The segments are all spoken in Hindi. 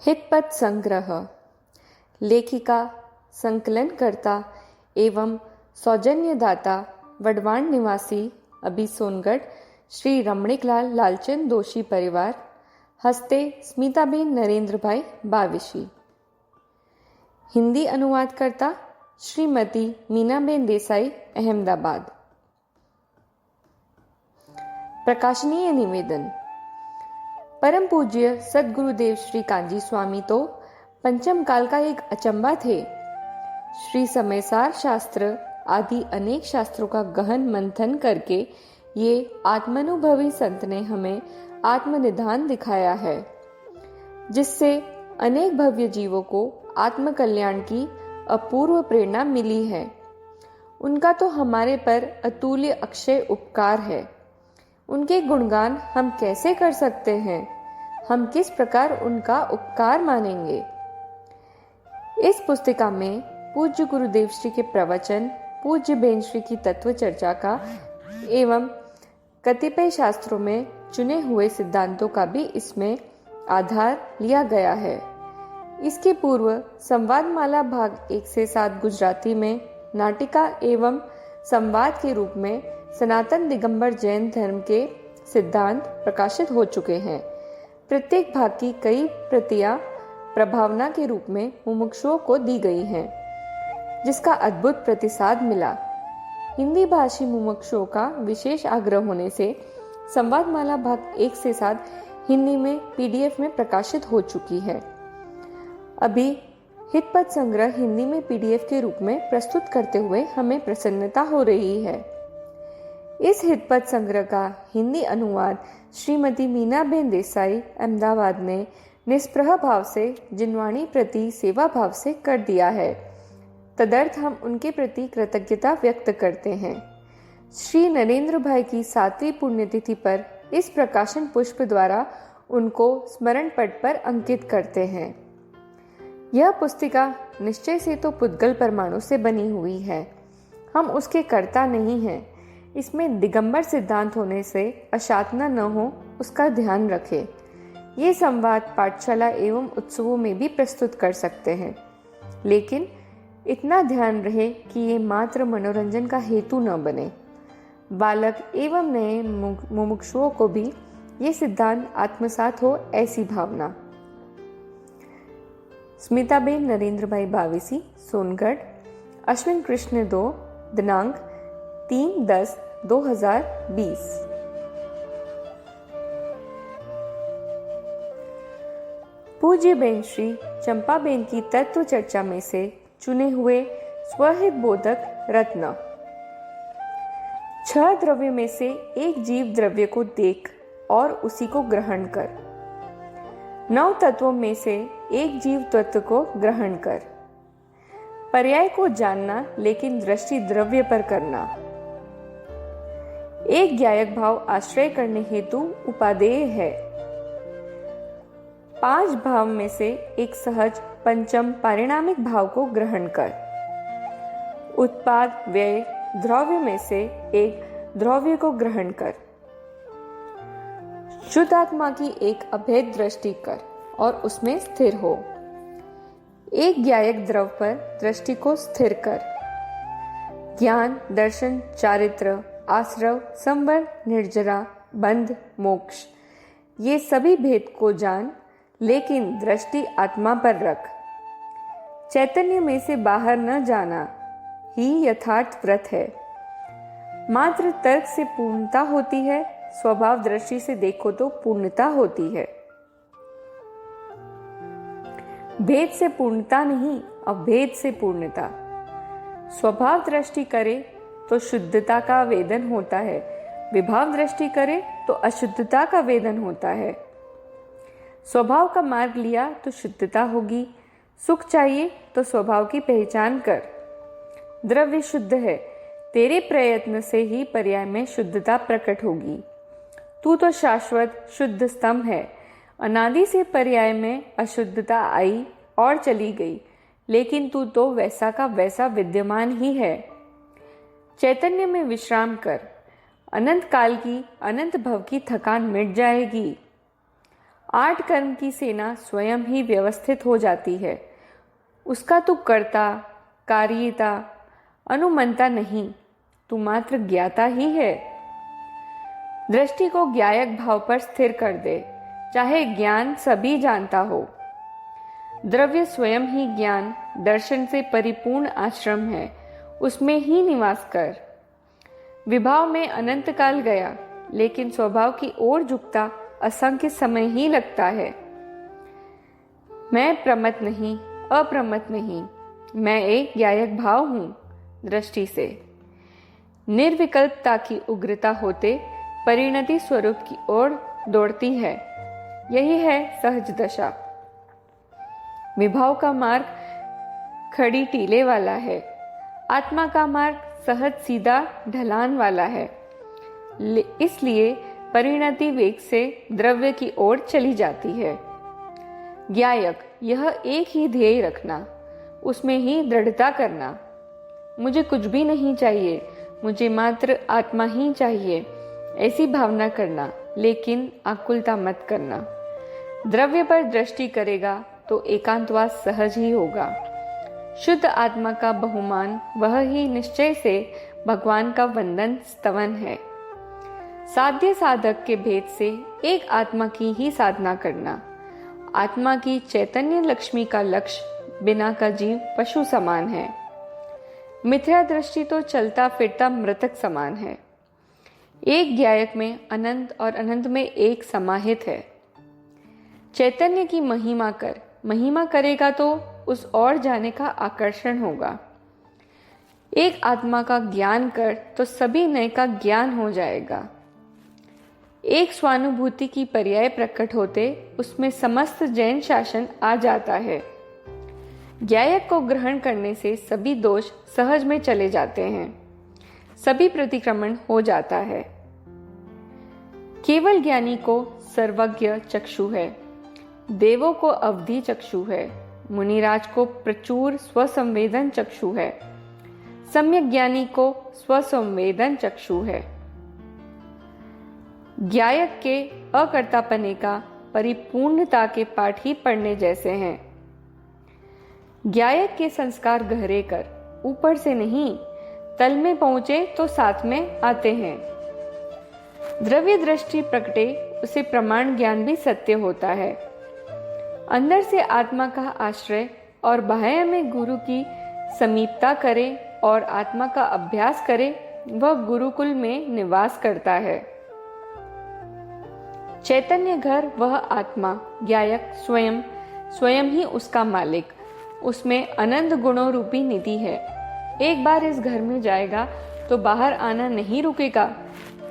हितपथ संग्रह। लेखिका, संकलनकर्ता एवं सौजन्यदाता वडवाण निवासी अभी सोनगढ़ श्री रमणीकलाल लालचंद दोषी परिवार। हस्ते स्मिताबेन नरेंद्र भाई बाविशी। हिंदी अनुवादकर्ता श्रीमती मीनाबेन देसाई, अहमदाबाद। प्रकाशनीय निवेदन। परम पूज्य सद्गुरुदेव श्री कांजी स्वामी तो पंचम काल का एक अचंबा थे। श्री समयसार शास्त्र आदि अनेक शास्त्रों का गहन मंथन करके ये आत्मानुभवी संत ने हमें आत्मनिधान दिखाया है, जिससे अनेक भव्य जीवों को आत्म कल्याण की अपूर्व प्रेरणा मिली है। उनका तो हमारे पर अतुल्य अक्षय उपकार है। उनके गुणगान हम कैसे कर सकते हैं? हम किस प्रकार उनका उपकार मानेंगे? इस पुस्तिका में पूज्य गुरुदेव श्री के प्रवचन, पूज्य बेन श्री की तत्व चर्चा का एवं कतिपय शास्त्रों में चुने हुए सिद्धांतों का भी इसमें आधार लिया गया है। इसके पूर्व संवादमाला भाग 1 से 7 गुजराती में नाटिका एवं संवाद के रूप में सनातन दिगंबर जैन धर्म के सिद्धांत प्रकाशित हो चुके हैं। प्रत्येक भाग की कई प्रतियां प्रभावना के रूप में मुमुक्षुओं को दी गई हैं, जिसका अद्भुत प्रतिसाद मिला। हिंदी भाषी मुमुक्षुओं का विशेष आग्रह होने से संवादमाला भाग 1 से 7 हिंदी में पीडीएफ में प्रकाशित हो चुकी है। अभी हितपथ संग्रह हिंदी में पीडीएफ के रूप में प्रस्तुत करते हुए हमें प्रसन्नता हो रही है। इस हितपथ संग्रह का हिंदी अनुवाद श्रीमती मीनाबेन देसाई, अहमदाबाद ने निष्प्रह भाव से जिनवाणी प्रति सेवा भाव से कर दिया है। तदर्थ हम उनके प्रति कृतज्ञता व्यक्त करते हैं। श्री नरेंद्र भाई की 7वीं पुण्यतिथि पर इस प्रकाशन पुष्प द्वारा उनको स्मरण पट पर अंकित करते हैं। यह पुस्तिका निश्चय से तो पुद्गल परमाणु से बनी हुई है। हम उसके कर्ता नहीं हैं। इसमें दिगंबर सिद्धांत होने से अशातना न हो, उसका ध्यान रखें। ये संवाद पाठशाला एवं उत्सवों में भी प्रस्तुत कर सकते हैं, लेकिन इतना ध्यान रहे कि ये मात्र मनोरंजन का हेतु न बने। बालक एवं नए मुमुक्षुओं को भी ये सिद्धांत आत्मसात हो, ऐसी भावना। स्मिताबेन नरेंद्र भाई बाविसी, सोनगढ़, अश्विन कृष्ण 2, दिनांक 3/10/2020। पूज्य बेन श्री चंपाबेन की तत्व चर्चा में से चुने हुए स्वहित बोधक रत्न। 6 द्रव्य में से एक जीव द्रव्य को देख और उसी को ग्रहण कर। 9 तत्वों में से एक जीव तत्व को ग्रहण कर। पर्याय को जानना, लेकिन दृष्टि द्रव्य पर करना। एक ज्ञायक भाव आश्रय करने हेतु उपादेय है। 5 भाव में से एक सहज पंचम पारिणामिक भाव को ग्रहण कर। उत्पाद व्यय द्रव्य में से एक द्रव्य को ग्रहण कर। शुद्ध आत्मा की एक अभेद दृष्टि कर और उसमें स्थिर हो। एक ज्ञायक द्रव पर दृष्टि को स्थिर कर। ज्ञान, दर्शन, चारित्र, आश्रव, संवर, निर्जरा, बंध, मोक्ष, ये सभी भेद को जान, लेकिन दृष्टि आत्मा पर रख। चैतन्य में से बाहर न जाना ही यथार्थ व्रत है। मात्र तर्क से पूर्णता होती है, स्वभाव दृष्टि से देखो तो पूर्णता होती है। भेद से पूर्णता नहीं, अभेद से पूर्णता। स्वभाव दृष्टि करे तो शुद्धता का वेदन होता है, विभाव दृष्टि करे तो अशुद्धता का वेदन होता है। स्वभाव का मार्ग लिया तो शुद्धता होगी। सुख चाहिए तो स्वभाव की पहचान कर। द्रव्य शुद्ध है, तेरे प्रयत्न से ही पर्याय में शुद्धता प्रकट होगी। तू तो शाश्वत शुद्ध स्तंभ है। अनादि से पर्याय में अशुद्धता आई और चली गई, लेकिन तू तो वैसा का वैसा विद्यमान ही है। चैतन्य में विश्राम कर। अनंत काल की, अनंत भव की थकान मिट जाएगी। 8 कर्म की सेना स्वयं ही व्यवस्थित हो जाती है। उसका तू कर्ता, कार्यता, अनुमंता नहीं, तू मात्र ज्ञाता ही है। दृष्टि को ज्ञायक भाव पर स्थिर कर दे, चाहे ज्ञान सभी जानता हो। द्रव्य स्वयं ही ज्ञान दर्शन से परिपूर्ण आश्रम है, उसमें ही निवास कर। विभाव में अनंत काल गया, लेकिन स्वभाव की ओर झुकता असंख्य समय ही लगता है। मैं प्रमत नहीं, अप्रमत नहीं, मैं एक ज्ञायक भाव हूं। दृष्टि से निर्विकल्पता की उग्रता होते परिणति स्वरूप की ओर दौड़ती है। यही है सहज दशा। विभाव का मार्ग खड़ी टीले वाला है, आत्मा का मार्ग सहज सीधा ढलान वाला है। इसलिए परिणति वेग से द्रव्य की ओर चली जाती है। ज्ञायक यह एक ही ध्येय रखना, उसमें ही दृढ़ता करना। मुझे कुछ भी नहीं चाहिए, मुझे मात्र आत्मा ही चाहिए, ऐसी भावना करना, लेकिन आकुलता मत करना। द्रव्य पर दृष्टि करेगा तो एकांतवास सहज ही होगा। शुद्ध आत्मा का बहुमान वह ही निश्चय से भगवान का वंदन स्तवन है। साध्य साधक के भेद से एक आत्मा की ही साधना करना। आत्मा की चैतन्य लक्ष्मी का लक्ष्य बिना का जीव पशु समान है। मिथ्या दृष्टि तो चलता फिरता मृतक समान है। एक ज्ञायक में अनंत और अनंत में एक समाहित है। चैतन्य की महिमा कर, महिमा करेगा तो उस ओर जाने का आकर्षण होगा। एक आत्मा का ज्ञान कर तो सभी नए का ज्ञान हो जाएगा। एक स्वानुभूति की पर्याय प्रकट होते उसमें समस्त जैन शासन आ जाता है। ज्ञायक को ग्रहण करने से सभी दोष सहज में चले जाते हैं, सभी प्रतिक्रमण हो जाता है। केवल ज्ञानी को सर्वज्ञ चक्षु है, देवों को अवधि चक्षु है, मुनिराज को प्रचुर स्वसंवेदन चक्षु है, सम्यक ज्ञानी को स्वसंवेदन चक्षु है। ज्ञायक के अकर्तापने का परिपूर्णता के पाठ ही पढ़ने जैसे हैं। ज्ञायक के संस्कार गहरे कर, ऊपर से नहीं, तल में पहुंचे तो साथ में आते हैं। द्रव्य दृष्टि प्रकटे उसे प्रमाण ज्ञान भी सत्य होता है। अंदर से आत्मा का आश्रय और बाह्य में गुरु की समीपता करे और आत्मा का अभ्यास करे, वह गुरुकुल में निवास करता है। चैतन्य घर वह आत्मा, ज्ञायक स्वयं, स्वयं ही उसका मालिक, उसमें अनंत गुणों रूपी निधि है। एक बार इस घर में जाएगा तो बाहर आना नहीं रुकेगा।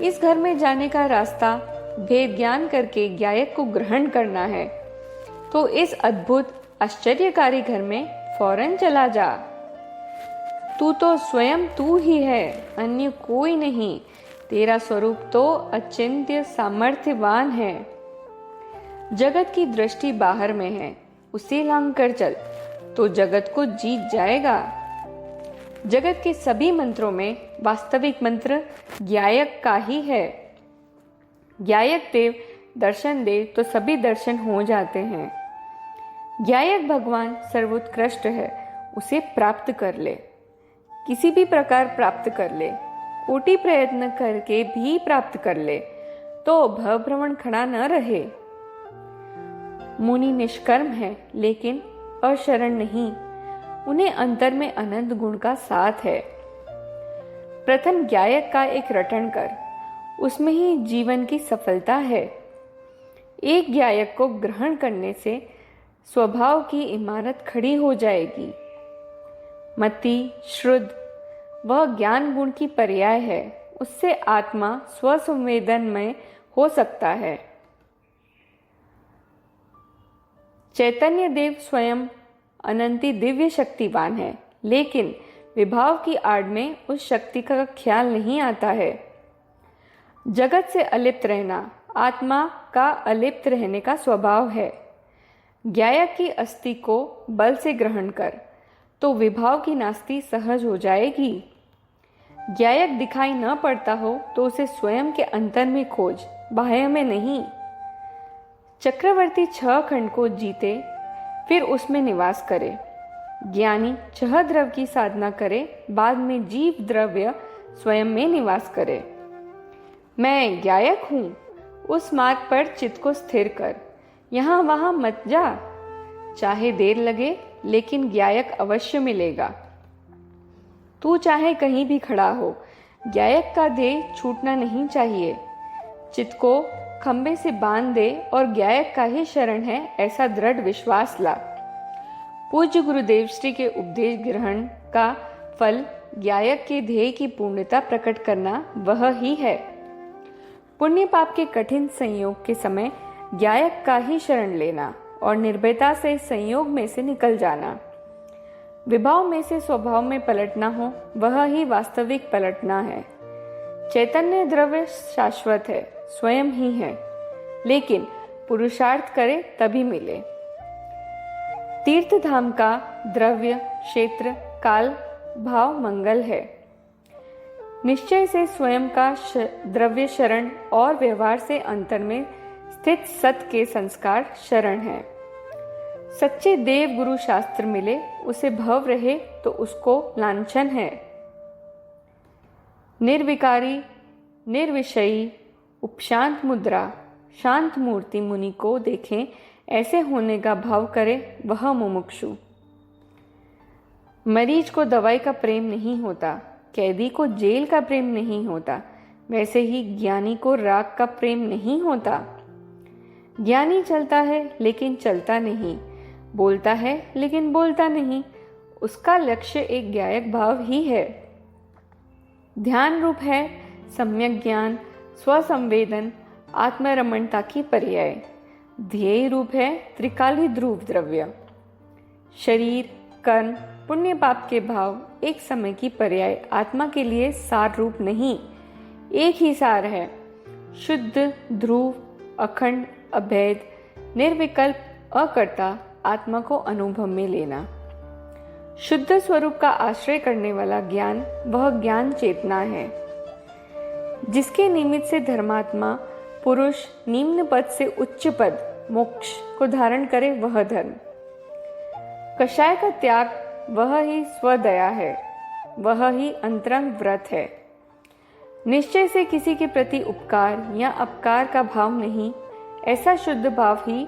इस घर में जाने का रास्ता भेद ज्ञान करके ज्ञायक को ग्रहण करना है। तो इस अद्भुत आश्चर्यकारी घर में फौरन चला जा। तू तो स्वयं तू ही है, अन्य कोई नहीं। तेरा स्वरूप तो अचिंत्य सामर्थ्यवान है। जगत की दृष्टि बाहर में है, उसे लांग कर चल तो जगत को जीत जाएगा। जगत के सभी मंत्रों में वास्तविक मंत्र ज्ञायक का ही है। ज्ञायक देव दर्शन दे तो सभी दर्शन हो जाते हैं। ज्ञायक भगवान सर्वोत्कृष्ट है, उसे प्राप्त कर ले, किसी भी प्रकार प्राप्त कर ले, कोटि प्रयत्न करके भी प्राप्त कर ले तो भवभ्रमण खड़ा न रहे। मुनि निष्कर्म है लेकिन अशरण नहीं, उन्हें अंतर में अनंत गुण का साथ है। प्रथम ज्ञायक का एक रटन कर, उसमें ही जीवन की सफलता है। एक ज्ञायक को ग्रहण करने से स्वभाव की इमारत खड़ी हो जाएगी। मति, श्रुद्ध वह ज्ञान गुण की पर्याय है, उससे आत्मा स्वसंवेदन में हो सकता है। चैतन्य देव स्वयं अनंती दिव्य शक्तिवान है, लेकिन विभाव की आड़ में उस शक्ति का ख्याल नहीं आता है। जगत से अलिप्त रहना आत्मा का अलिप्त रहने का स्वभाव है। ज्ञायक की अस्थि को बल से ग्रहण कर तो विभाव की नास्ति सहज हो जाएगी। ज्ञायक दिखाई न पड़ता हो तो उसे स्वयं के अंतर में खोज, बाह्य में नहीं। चक्रवर्ती 6 खंड को जीते, फिर उसमें निवास करे। ज्ञानी 6 द्रव्य की साधना करे, बाद में जीव द्रव्य स्वयं में निवास करे। मैं ज्ञायक हूँ, उस मार्ग पर चित्त को स्थिर कर, यहाँ वहाँ मत जा। चाहे देर लगे, लेकिन ज्ञायक अवश्य मिलेगा। तू चाहे कहीं भी खड़ा हो, ज्ञायक का ध्येय छूटना नहीं चाहिए। चित्त को खंबे से बांध दे और ज्ञायक का ही शरण है, ऐसा दृढ़ विश्वास ला। पूज्य गुरुदेव श्री के उपदेश ग्रहण का फल ज्ञायक के ध्येय की पूर्णता प्रकट करना वह ही है। पुण्य पाप के कठिन संयोग के समय ज्ञायक का ही शरण लेना और निर्भयता से संयोग में से निकल जाना। विभाव में से स्वभाव में पलटना हो, वह ही वास्तविक पलटना है। चैतन्य द्रव्य शाश्वत है, स्वयं ही है, लेकिन पुरुषार्थ करे तभी मिले। तीर्थ धाम का द्रव्य, क्षेत्र, काल, भाव मंगल है। निश्चय से स्वयं का द्रव्य शरण और व्यवहार से अंतर में स्थित सत के संस्कार शरण है। सच्चे देव गुरु शास्त्र मिले, उसे भव रहे तो उसको लांछन है। निर्विकारी, निर्विषयी, उपशांत मुद्रा, शांत मूर्ति मुनि को देखें, ऐसे होने का भाव करे वह मुमुक्षु। मरीज को दवाई का प्रेम नहीं होता, कैदी को जेल का प्रेम नहीं होता, वैसे ही ज्ञानी को राग का प्रेम नहीं होता। ज्ञानी चलता है लेकिन चलता नहीं, बोलता है लेकिन बोलता नहीं, उसका लक्ष्य एक ज्ञायक भाव ही है। ध्यान रूप है सम्यक ज्ञान, स्वसंवेदन, आत्मरमणता की पर्याय। ध्येय रूप है त्रिकाली ध्रुव द्रव्य। शरीर, कर्म, पुण्य पाप के भाव एक समय की पर्याय आत्मा के लिए सार रूप नहीं, एक ही सार है। शुद्ध, ध्रुव, अखंड, अभेद, निर्विकल्प, अकर्ता आत्मा को अनुभव में लेना। शुद्ध स्वरूप का आश्रय करने वाला ज्ञान वह ज्ञान चेतना है, जिसके निमित्त से धर्मात्मा पुरुष निम्न पद से उच्च पद मोक्ष को धारण करे, वह धर्म। कषाय का त्याग वह ही स्वदया है, वह ही अंतरंग व्रत है। निश्चय से किसी के प्रति उपकार या अपकार का भाव नहीं, ऐसा शुद्ध भाव ही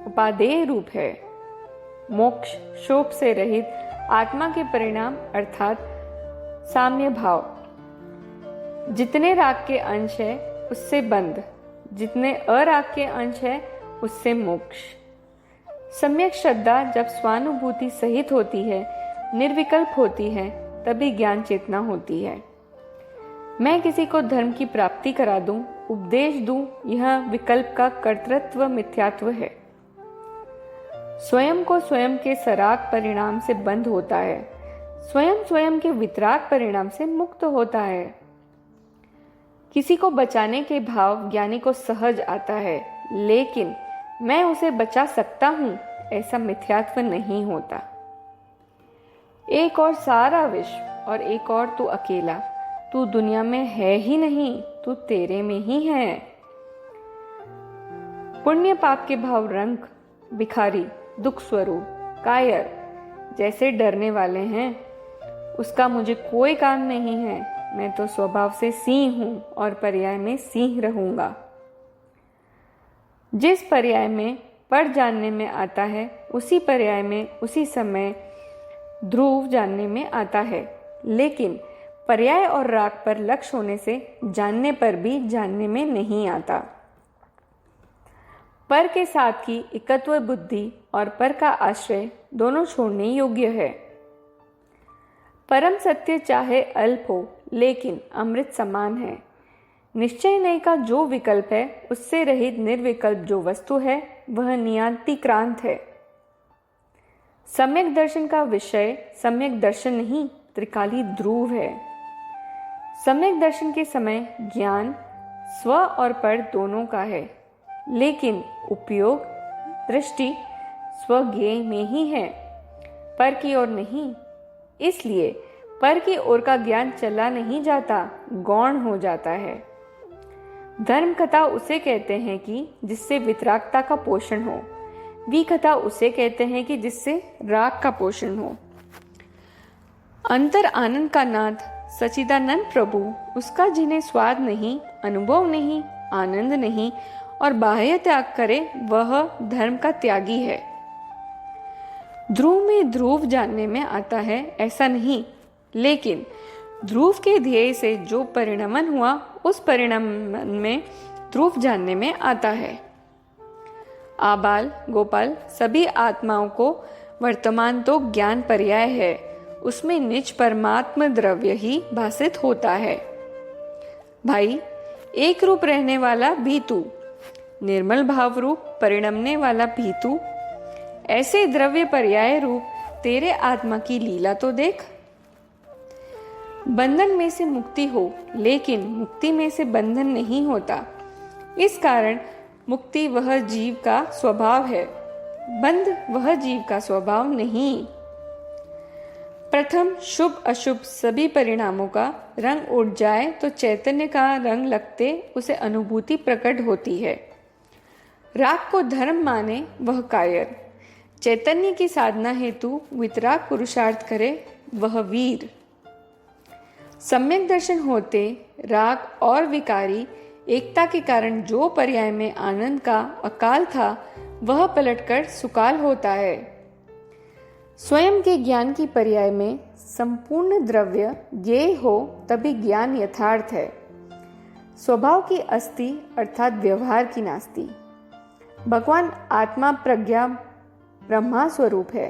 उपादेय रूप है। मोक्ष शोक से रहित आत्मा के परिणाम अर्थात साम्य भाव। जितने राग के अंश है उससे बंध, जितने अराग के अंश है उससे मोक्ष। सम्यक श्रद्धा जब स्वानुभूति सहित होती है, निर्विकल्प होती है, तभी ज्ञान चेतना होती है। मैं किसी को धर्म की प्राप्ति करा दूं, उपदेश दूं, यह विकल्प का कर्तृत्व मिथ्यात्व है। स्वयं को स्वयं के सराग परिणाम से बंध होता है, स्वयं स्वयं के वितराग परिणाम से मुक्त होता है। किसी को बचाने के भाव ज्ञानी को सहज आता है, लेकिन मैं उसे बचा सकता हूं, ऐसा मिथ्यात्व नहीं होता। एक और सारा विश्व और एक और तू अकेला, तू दुनिया में है ही नहीं, तू तेरे में ही है। पुण्य पाप के भाव रंग, भिखारी, दुख स्वरूप, कायर जैसे डरने वाले हैं, उसका मुझे कोई काम नहीं है, मैं तो स्वभाव से सिंह हूं और पर्याय में सिंह रहूंगा। जिस पर्याय में पर जानने में आता है, उसी पर्याय में उसी समय ध्रुव जानने में आता है, लेकिन पर्याय और राग पर लक्ष्य होने से जानने पर भी जानने में नहीं आता। पर के साथ की एकत्व बुद्धि और पर का आश्रय दोनों छोड़ने योग्य है। परम सत्य चाहे अल्प हो, लेकिन अमृत समान है। निश्चय नहीं का जो विकल्प है, उससे रहित निर्विकल्प जो वस्तु है, वह नियतिक्रांत है। सम्यक दर्शन का विषय सम्यक दर्शन नहीं, त्रिकाली ध्रुव है। सम्यक दर्शन के समय ज्ञान स्व और पर दोनों का है, लेकिन उपयोग दृष्टि स्वज्ञेय में ही है, पर की ओर नहीं। इसलिए पर की ओर का ज्ञान चला नहीं जाता, गौण हो जाता है। धर्म कथा उसे कहते हैं कि जिससे वितरागता का पोषण हो। विकथा उसे कहते हैं कि जिससे राग का पोषण हो। अंतर आनंद का नाथ सच्चिदानंद प्रभु उसका जिन्हें स्वाद नहीं, अनुभव नहीं, आनंद नहीं और बाह्य त्याग करे वह धर्म का त्यागी है। ध्रुव में ध्रुव जानने में आता है ऐसा नहीं, लेकिन ध्रुव के ध्येय से जो परिणमन हुआ उस परिणमन में ध्रुव जानने में आता है। आबाल गोपाल सभी आत्माओं को वर्तमान तो ज्ञान पर्याय है, उसमें निज परमात्म द्रव्य ही भासित होता है। भाई, एक रूप रहने वाला भी तू, निर्मल भाव रूप परिणमने वाला भी तू, ऐसे द्रव्य पर्याय रूप तेरे आत्मा की लीला तो देख। बंधन में से मुक्ति हो, लेकिन मुक्ति में से बंधन नहीं होता। इस कारण मुक्ति वह जीव का स्वभाव है, बंध वह जीव का स्वभाव नहीं। प्रथम शुभ अशुभ सभी परिणामों का रंग उड़ जाए तो चैतन्य का रंग लगते उसे अनुभूति प्रकट होती है। राग को धर्म माने वह कायर, चैतन्य की साधना हेतु वितराग पुरुषार्थ करे वह वीर। सम्यक दर्शन होते राग और विकारी एकता के कारण जो पर्याय में आनंद का अकाल था वह पलटकर सुकाल होता है। स्वयं के ज्ञान की पर्याय में संपूर्ण द्रव्य ज्ञेय हो तभी ज्ञान यथार्थ है। स्वभाव की अस्थि अर्थात व्यवहार की नास्ति। भगवान आत्मा प्रज्ञा ब्रह्मा स्वरूप है।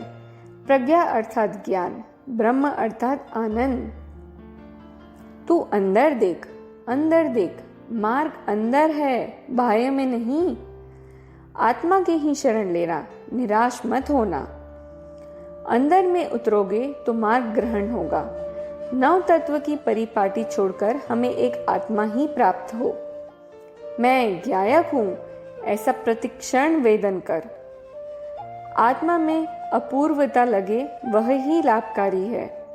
प्रज्ञा अर्थात ज्ञान, ब्रह्म अर्थात आनंद। तू अंदर देख, अंदर देख, मार्ग अंदर है, बाह्य में नहीं। आत्मा की ही शरण लेना, निराश मत होना। अंदर में उतरोगे तो मार्ग ग्रहण होगा। नव तत्व की परिपाटी छोड़कर हमें एक आत्मा ही प्राप्त हो। मैं ज्ञायक हूं ऐसा प्रतिक्षण वेदन कर। आत्मा में अपूर्वता लगे वह ही लाभकारी है।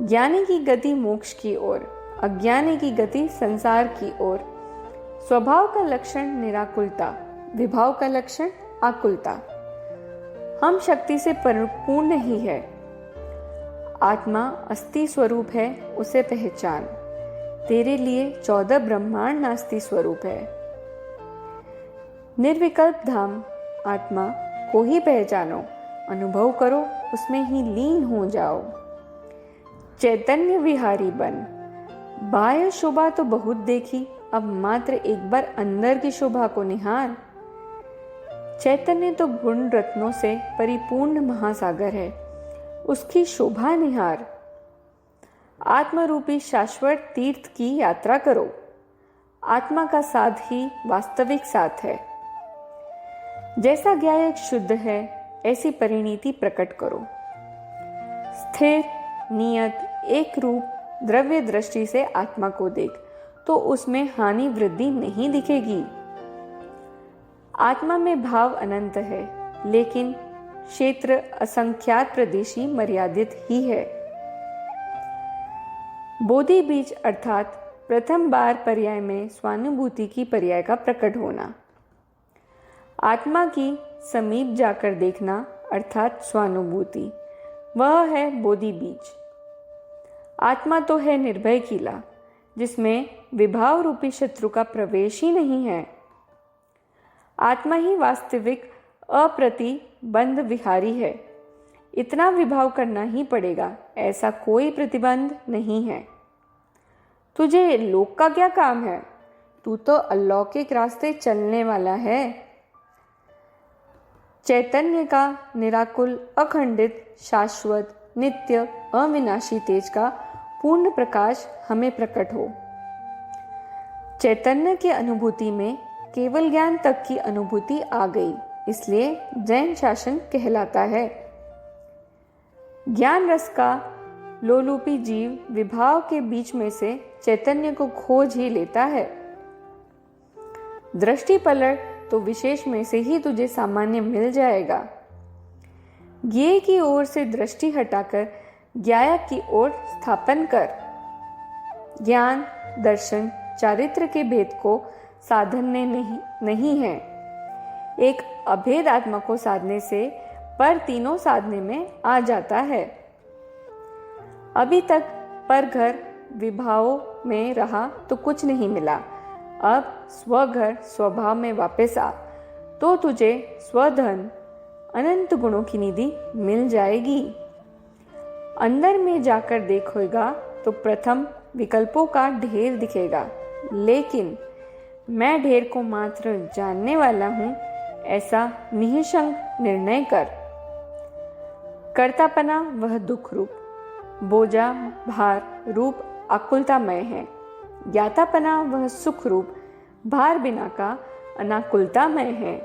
ज्ञानी की गति मोक्ष की ओर, अज्ञानी की गति संसार की ओर। स्वभाव का लक्षण निराकुलता, विभाव का लक्षण आकुलता। हम शक्ति से परिपूर्ण ही है। आत्मा अस्थि स्वरूप है, उसे पहचान। तेरे लिए 14 ब्रह्मांड नास्ति स्वरूप है। निर्विकल्प धाम आत्मा को ही पहचानो, अनुभव करो, उसमें ही लीन हो जाओ। चैतन्य विहारी बन। बाह्य शोभा तो बहुत देखी, अब मात्र एक बार अंदर की शोभा को निहार। चैतन्य तो गुण रत्नों से परिपूर्ण महासागर है, उसकी शोभा निहार। आत्मरूपी शाश्वत तीर्थ की यात्रा करो। आत्मा का साथ ही वास्तविक साथ है। जैसा ज्ञायक शुद्ध है ऐसी परिणीति प्रकट करो। स्थिर नियत एक रूप द्रव्य दृष्टि से आत्मा को देख तो उसमें हानि वृद्धि नहीं दिखेगी। आत्मा में भाव अनंत है, लेकिन क्षेत्र असंख्यात प्रदेशी मर्यादित ही है। बोधि बीज अर्थात प्रथम बार पर्याय में स्वानुभूति की पर्याय का प्रकट होना। आत्मा की समीप जाकर देखना अर्थात स्वानुभूति, वह है बोधि बीज। आत्मा तो है निर्भय किला, जिसमें विभाव रूपी शत्रु का प्रवेश ही नहीं है। आत्मा ही वास्तविक अप्रतिबंध विहारी है। इतना विभाव करना ही पड़ेगा, ऐसा कोई प्रतिबंध नहीं है। तुझे लोक का क्या काम है? तू तो अलौकिक रास्ते चलने वाला है। चैतन्य का निराकुल, अखंडित, शाश्वत, नित्य, अविनाशी तेज का पूर्ण प्रकाश हमें प्रकट हो। चैतन्य की अनुभूति में केवल ज्ञान तक की अनुभूति आ गई, इसलिए जैन शासन कहलाता है। ज्ञान रस का लोलुपी जीव विभाव के बीच में से चैतन्य को खोज ही लेता है। दृष्टि पलट तो विशेष में से ही तुझे सामान्य मिल जाएगा। ज्ञेय की ओर से दृष्टि हटाकर ज्ञायक की ओर स्थापन कर। ज्ञान, दर्शन, चारित्र के भेद को साधने नहीं है। एक अभेद आत्मा को साधने से पर तीनों साधने में आ जाता है। अभी तक पर घर विभावों में रहा तो कुछ नहीं मिला। अब स्वघर स्वभाव में वापस आ तो तुझे स्वधन अनंत गुणों की निधि मिल जाएगी। अंदर में जाकर देखोगा तो प्रथम विकल्पों का ढेर दिखेगा, लेकिन मैं ढेर को मात्र जानने वाला हूं, ऐसा निःशंक निर्णय कर। कर्तापना वह दुख रूप, बोझा भार रूप आकुलतामय है। ज्ञातापना वह सुख रूप, भार बिना का अनाकुलतामय है।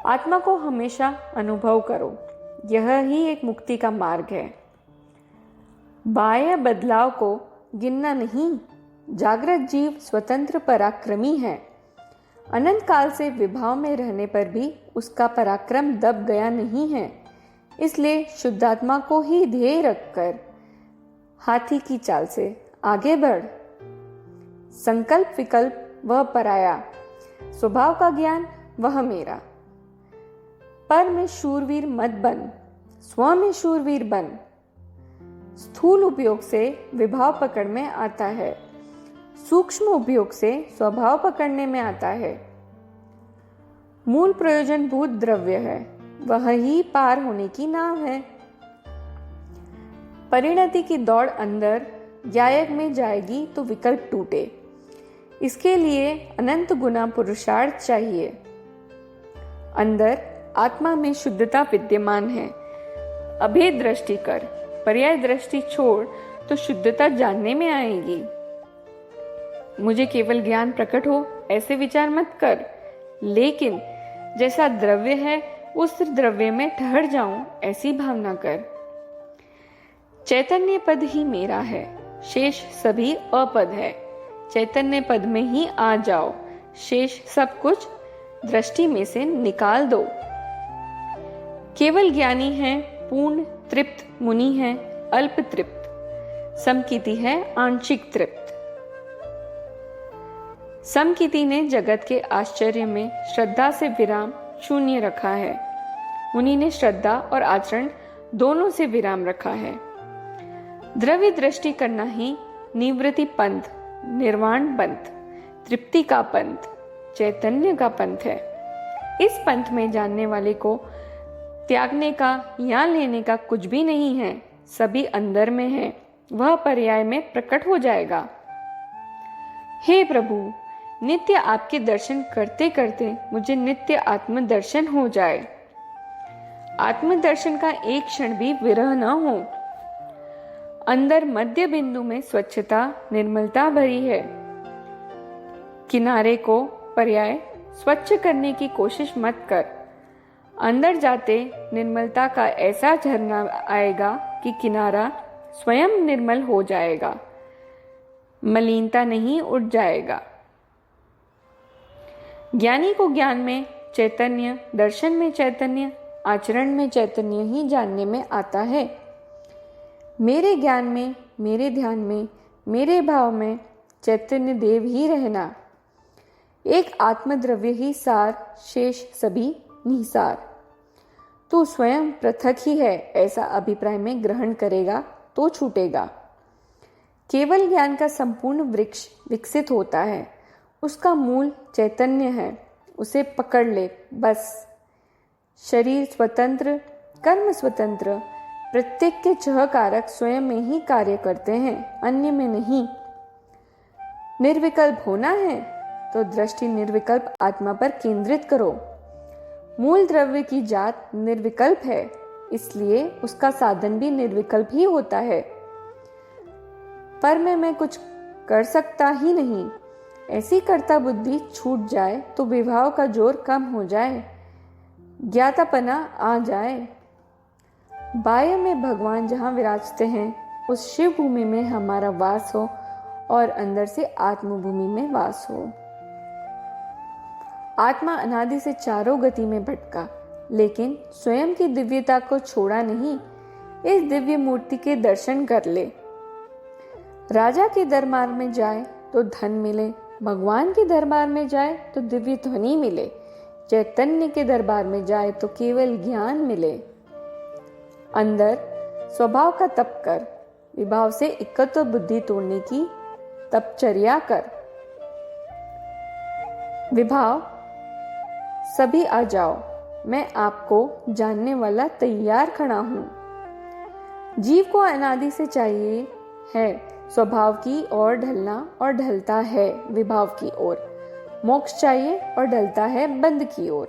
आत्मा को हमेशा अनुभव करो, यह ही एक मुक्ति का मार्ग है। बाह्य बदलाव को गिनना नहीं। जागृत जीव स्वतंत्र पराक्रमी है। अनंत काल से विभाव में रहने पर भी उसका पराक्रम दब गया नहीं है। इसलिए शुद्धात्मा को ही ध्येय रखकर हाथी की चाल से आगे बढ़। संकल्प विकल्प वह पराया, स्वभाव का ज्ञान वह मेरा। पर में शूरवीर मत बन, स्व में शूरवीर बन। स्थूल उपयोग से विभाव पकड़ में आता है, सूक्ष्म उपयोग से स्वभाव पकड़ने में आता है। मूल प्रयोजन भूत द्रव्य है, वह ही पार होने की नाव है। परिणति की दौड़ अंदर यायक में जाएगी तो विकल्प टूटे। इसके लिए अनंत गुना पुरुषार्थ चाहिए। अंदर आत्मा में शुद्धता विद्यमान है। अभेद दृष्टि कर, पर्याय दृष्टि छोड़ तो शुद्धता जानने में आएगी। मुझे केवल ज्ञान प्रकट हो ऐसे विचार मत कर, लेकिन जैसा द्रव्य है उस द्रव्य में ठहर जाऊं ऐसी भावना कर। चैतन्य पद ही मेरा है, शेष सभी अपद है। चैतन्य पद में ही आ जाओ, शेष सब कुछ दृष्टि में से निकाल दो। केवल ज्ञानी है पूर्ण तृप्त, मुनि है अल्प तृप्त, समकिति है आंशिक तृप्त। समकिति ने जगत के आश्चर्य में श्रद्धा से विराम शून्य रखा है। मुनि ने श्रद्धा और आचरण दोनों से विराम रखा है। द्रव्य दृष्टि करना ही निवृत्ति पंथ, निर्वाण पंथ, तृप्ति का पंथ, चैतन्य का पंथ है। इस पंथ में जानने वाले को त्यागने का या लेने का कुछ भी नहीं है, सभी अंदर में है, वह पर्याय में प्रकट हो जाएगा। हे प्रभु, नित्य आपके दर्शन करते करते मुझे नित्य आत्मदर्शन हो जाए। आत्मदर्शन का एक क्षण भी विरह न हो। अंदर मध्य बिंदु में स्वच्छता निर्मलता भरी है। किनारे को पर्याय स्वच्छ करने की कोशिश मत कर। अंदर जाते निर्मलता का ऐसा झरना आएगा कि किनारा स्वयं निर्मल हो जाएगा, मलिनता नहीं उठ जाएगा। ज्ञानी को ज्ञान में चैतन्य, दर्शन में चैतन्य, आचरण में चैतन्य ही जानने में आता है। मेरे ज्ञान में, मेरे ध्यान में, मेरे भाव में चैतन्य देव ही रहना। एक आत्मद्रव्य ही सार, शेष सभी निसार। तू स्वयं पृथक ही है ऐसा अभिप्राय में ग्रहण करेगा तो छूटेगा। केवल ज्ञान का संपूर्ण वृक्ष विकसित होता है, उसका मूल चैतन्य है, उसे पकड़ ले बस। शरीर स्वतंत्र, कर्म स्वतंत्र, प्रत्येक के छह कारक स्वयं में ही कार्य करते हैं, अन्य में नहीं। निर्विकल्प होना है तो दृष्टि निर्विकल्प आत्मा पर केंद्रित करो। मूल द्रव्य की जात निर्विकल्प है, इसलिए उसका साधन भी निर्विकल्प ही होता है। पर मैं कुछ कर सकता ही नहीं, ऐसी कर्ता बुद्धि छूट जाए तो विभाव का जोर कम हो जाए, ज्ञातापना आ जाए। बाह्य में भगवान जहाँ विराजते हैं उस शिव भूमि में हमारा वास हो और अंदर से आत्मभूमि में वास हो। आत्मा अनादि से चारों गति में भटका, लेकिन स्वयं की दिव्यता को छोड़ा नहीं। इस दिव्य मूर्ति के दर्शन कर ले। राजा के दरबार में जाए तो धन मिले, भगवान के दरबार में जाए तो दिव्य ध्वनि मिले, चैतन्य के दरबार में जाए तो केवल ज्ञान मिले। अंदर स्वभाव का तप कर, विभाव से एकत्व बुद्धि तोड़ने की तपचर्या कर। विभाव सभी आ जाओ, मैं आपको जानने वाला तैयार खड़ा हूं। जीव को अनादि से चाहिए है स्वभाव की ओर ढलना और ढलता है विभाव की ओर। मोक्ष चाहिए और ढलता है बंध की ओर।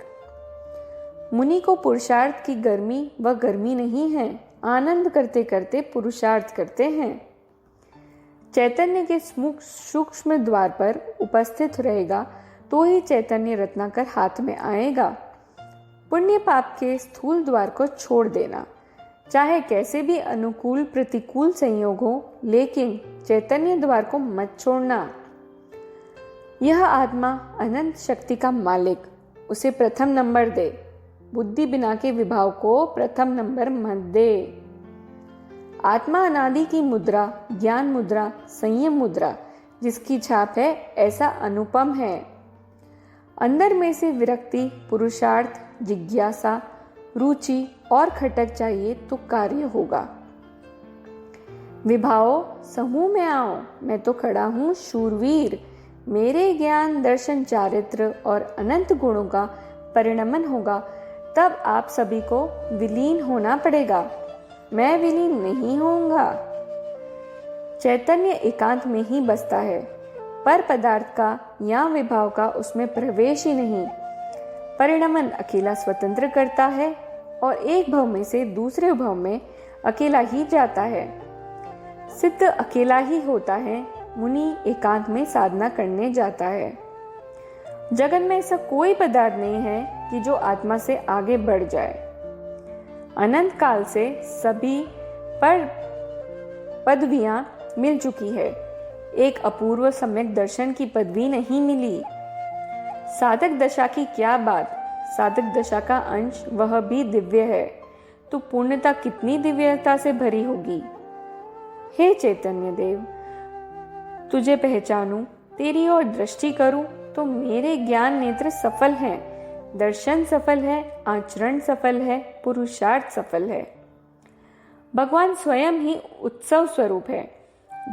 मुनि को पुरुषार्थ की गर्मी व गर्मी नहीं है, आनंद करते करते पुरुषार्थ करते हैं। चैतन्य के सूक्ष्म द्वार पर उपस्थित रहेगा तो ही चैतन्य रत्नाकर हाथ में आएगा। पुण्य पाप के स्थूल द्वार को छोड़ देना, चाहे कैसे भी अनुकूल प्रतिकूल संयोग हो, लेकिन चैतन्य द्वार को मत छोड़ना। यह आत्मा अनंत शक्ति का मालिक, उसे प्रथम नंबर दे। बुद्धि बिना के विभाव को प्रथम नंबर मत दे। आत्मा अनादि की मुद्रा, ज्ञान मुद्रा, संयम मुद्रा जिसकी छाप है, ऐसा अनुपम है। अंदर में से विरक्ति, पुरुषार्थ, जिज्ञासा, रुचि और खटक चाहिए तो कार्य होगा। विभाओ समूह में आओ, मैं तो खड़ा हूँ शूरवीर। मेरे ज्ञान, दर्शन, चारित्र और अनंत गुणों का परिणमन होगा, तब आप सभी को विलीन होना पड़ेगा। मैं विलीन नहीं होऊंगा। चैतन्य एकांत में ही बसता है, पर पदार्थ का या विभाव का उसमें प्रवेश ही नहीं। परिणमन अकेला स्वतंत्र करता है और एक भव में से दूसरे भव में अकेला ही जाता है। सिद्ध अकेला ही होता है। मुनि एकांत में साधना करने जाता है। जगत में ऐसा कोई पदार्थ नहीं है कि जो आत्मा से आगे बढ़ जाए। अनंत काल से सभी पर पदवियां मिल चुकी है, एक अपूर्व सम्यक दर्शन की पदवी नहीं मिली। साधक दशा की क्या बात, साधक दशा का अंश वह भी दिव्य है, तो पूर्णता कितनी दिव्यता से भरी होगी। हे चैतन्य देव, तुझे पहचानूं, तेरी ओर दृष्टि करूं तो मेरे ज्ञान नेत्र सफल हैं, दर्शन सफल है, आचरण सफल है, पुरुषार्थ सफल है। भगवान स्वयं ही उत्सव स्वरूप है।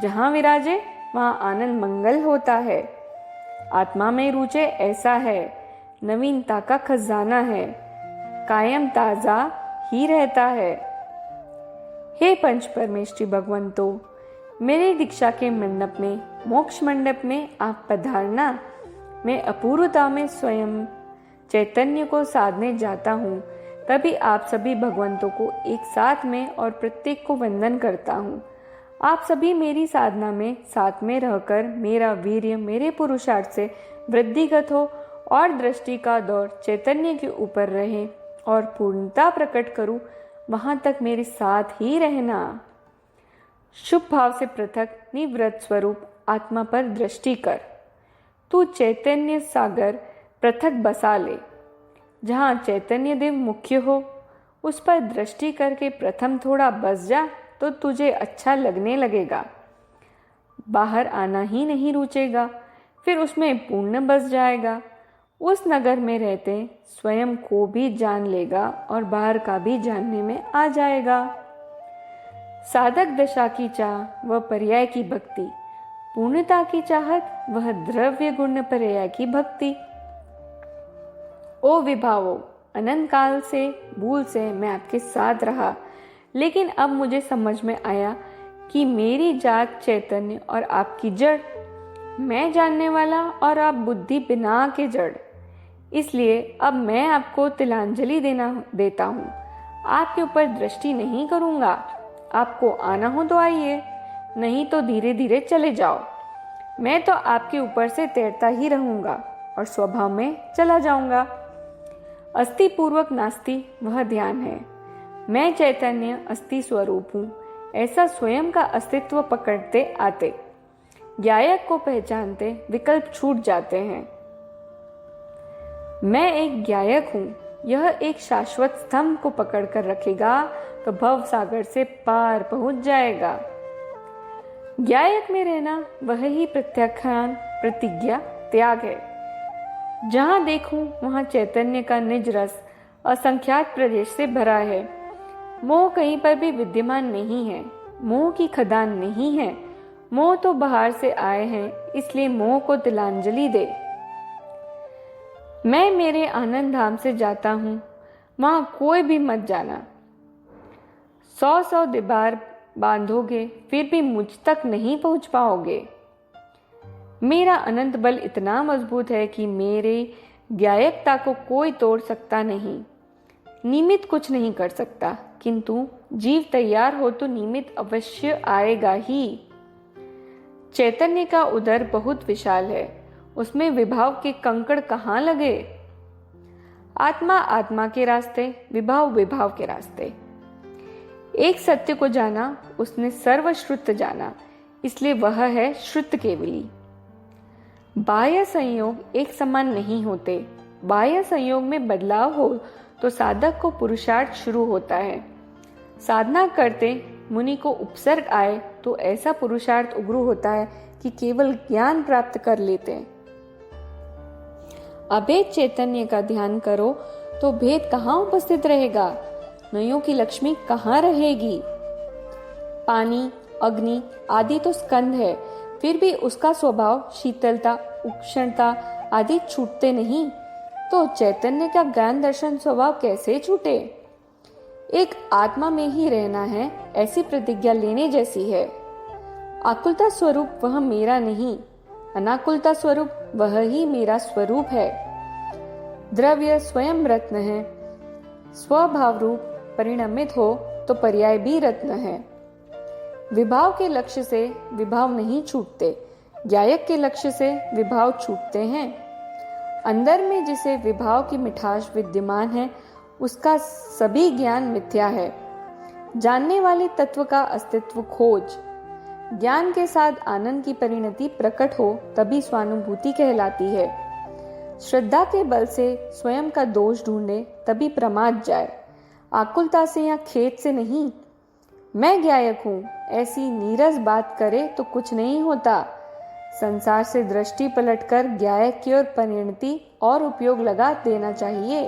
जहां विराजे वहां आनंद मंगल होता है। आत्मा में रुचे ऐसा है, नवीनता का खजाना है, कायम ताजा ही रहता है। हे पंच परमेष्ठी भगवंतो, मेरे दीक्षा के मंडप में, मोक्ष मंडप में आप पधारना। मैं अपूर्वता में स्वयं चैतन्य को साधने जाता हूँ, तभी आप सभी भगवंतों को एक साथ में और प्रत्येक को वंदन करता हूँ। आप सभी मेरी साधना में साथ में रहकर मेरा वीर्य मेरे पुरुषार्थ से वृद्धिगत हो और दृष्टि का दौर चैतन्य के ऊपर रहे और पूर्णता प्रकट करूं, वहां तक मेरे साथ ही रहना। शुभ भाव से पृथक निवृत्त स्वरूप आत्मा पर दृष्टि कर। तू चैतन्य सागर पृथक बसा ले। जहां चैतन्य देव मुख्य हो, उस पर दृष्टि करके प्रथम थोड़ा बस जा तो तुझे अच्छा लगने लगेगा। बाहर आना ही नहीं रुचेगा, फिर उसमें पूर्ण बस जाएगा। उस नगर में रहते स्वयं को भी जान लेगा और बाहर का भी जानने में आ जाएगा। साधक दशा की चाह वह पर्याय की भक्ति, पूर्णता की चाहत वह द्रव्य गुण पर्याय की भक्ति। ओ विभावो, अनंत काल से भूल से मैं आपके साथ रहा, लेकिन अब मुझे समझ में आया कि मेरी जात चैतन्य और आपकी जड़, मैं जानने वाला और आप बुद्धि बिना के जड़। इसलिए अब मैं आपको तिलांजलि देता हूँ। आपके ऊपर दृष्टि नहीं करूँगा। आपको आना हो तो आइए, नहीं तो धीरे धीरे चले जाओ। मैं तो आपके ऊपर से तैरता ही रहूँगा और स्वभाव में चला जाऊँगा। अस्थि पूर्वक नास्ति वह ध्यान है। मैं चैतन्य अस्थि स्वरूप हूँ, ऐसा स्वयं का अस्तित्व पकड़ते आते ज्ञायक को पहचानते विकल्प छूट जाते हैं। मैं एक ज्ञायक हूँ, यह एक शाश्वत स्तंभ को पकड़कर रखेगा तो भव सागर से पार पहुंच जाएगा। गायक में रहना वह ही प्रत्याख्यान, प्रतिज्ञा, त्याग है। जहां देखूं वहां चैतन्य का निज रस असंख्यात प्रदेश से भरा है। मोह कहीं पर भी विद्यमान नहीं है, मोह की खदान नहीं है। मोह तो बाहर से आए हैं, इसलिए मोह को तिलांजलि दे। मैं मेरे आनंद धाम से जाता हूं, वहां कोई भी मत जाना। 100 दीवार बांधोगे फिर भी मुझ तक नहीं पहुंच पाओगे। मेरा अनंत बल इतना मजबूत है कि मेरे गायकता को कोई तोड़ सकता नहीं। निमित्त कुछ नहीं कर सकता, किंतु जीव तैयार हो तो निमित्त अवश्य आएगा ही। चैतन्य का उदर बहुत विशाल है, उसमें विभाव के कंकड़ कहाँ लगे। आत्मा आत्मा के रास्ते, विभाव विभाव के रास्ते। एक सत्य को जाना, उसने सर्वश्रुत जाना, इसलिए वह है श्रुत केवली। बाह्य संयोग एक समान नहीं होते। बाह्य संयोग में बदलाव हो तो साधक को पुरुषार्थ शुरू होता है। साधना करते मुनि को उपसर्ग आए तो ऐसा पुरुषार्थ उग्र होता है कि केवल ज्ञान प्राप्त कर लेते हैं। अभेद चैतन्य का ध्यान करो तो भेद कहाँ उपस्थित रहेगा, नयों की लक्ष्मी कहाँ रहेगी। पानी, अग्नि आदि तो स्कंध है, फिर भी उसका स्वभाव शीतलता, उष्णता आदि छूटते नहीं, तो चैतन्य का ज्ञान दर्शन स्वभाव कैसे छूटे। एक आत्मा में ही रहना है, ऐसी प्रतिज्ञा लेने जैसी है। आकुलता स्वरूप वह मेरा नहीं, अनाकुलता स्वरूप वह ही मेरा स्वरूप है। द्रव्य स्वयं रत्न है, स्वभाव रूप परिणमित हो तो पर्याय भी रत्न है। विभाव के लक्ष्य से विभाव नहीं छूटते, गायक के लक्ष्य से विभाव छूटते हैं। अंदर में जिसे विभाव की मिठास विद्यमान है, उसका सभी ज्ञान मिथ्या है। जानने वाले तत्व का अस्तित्व खोज। ज्ञान के साथ आनंद की परिणति प्रकट हो तभी स्वानुभूति कहलाती है। श्रद्धा के बल से स्वयं का दोष ढूंढे तभी प्रमाद जाए, आकुलता से या खेद से नहीं। मैं गायक हूँ ऐसी नीरस बात करे तो कुछ नहीं होता। संसार से दृष्टि पलटकर गायक की ओर परिणति और उपयोग लगा देना चाहिए।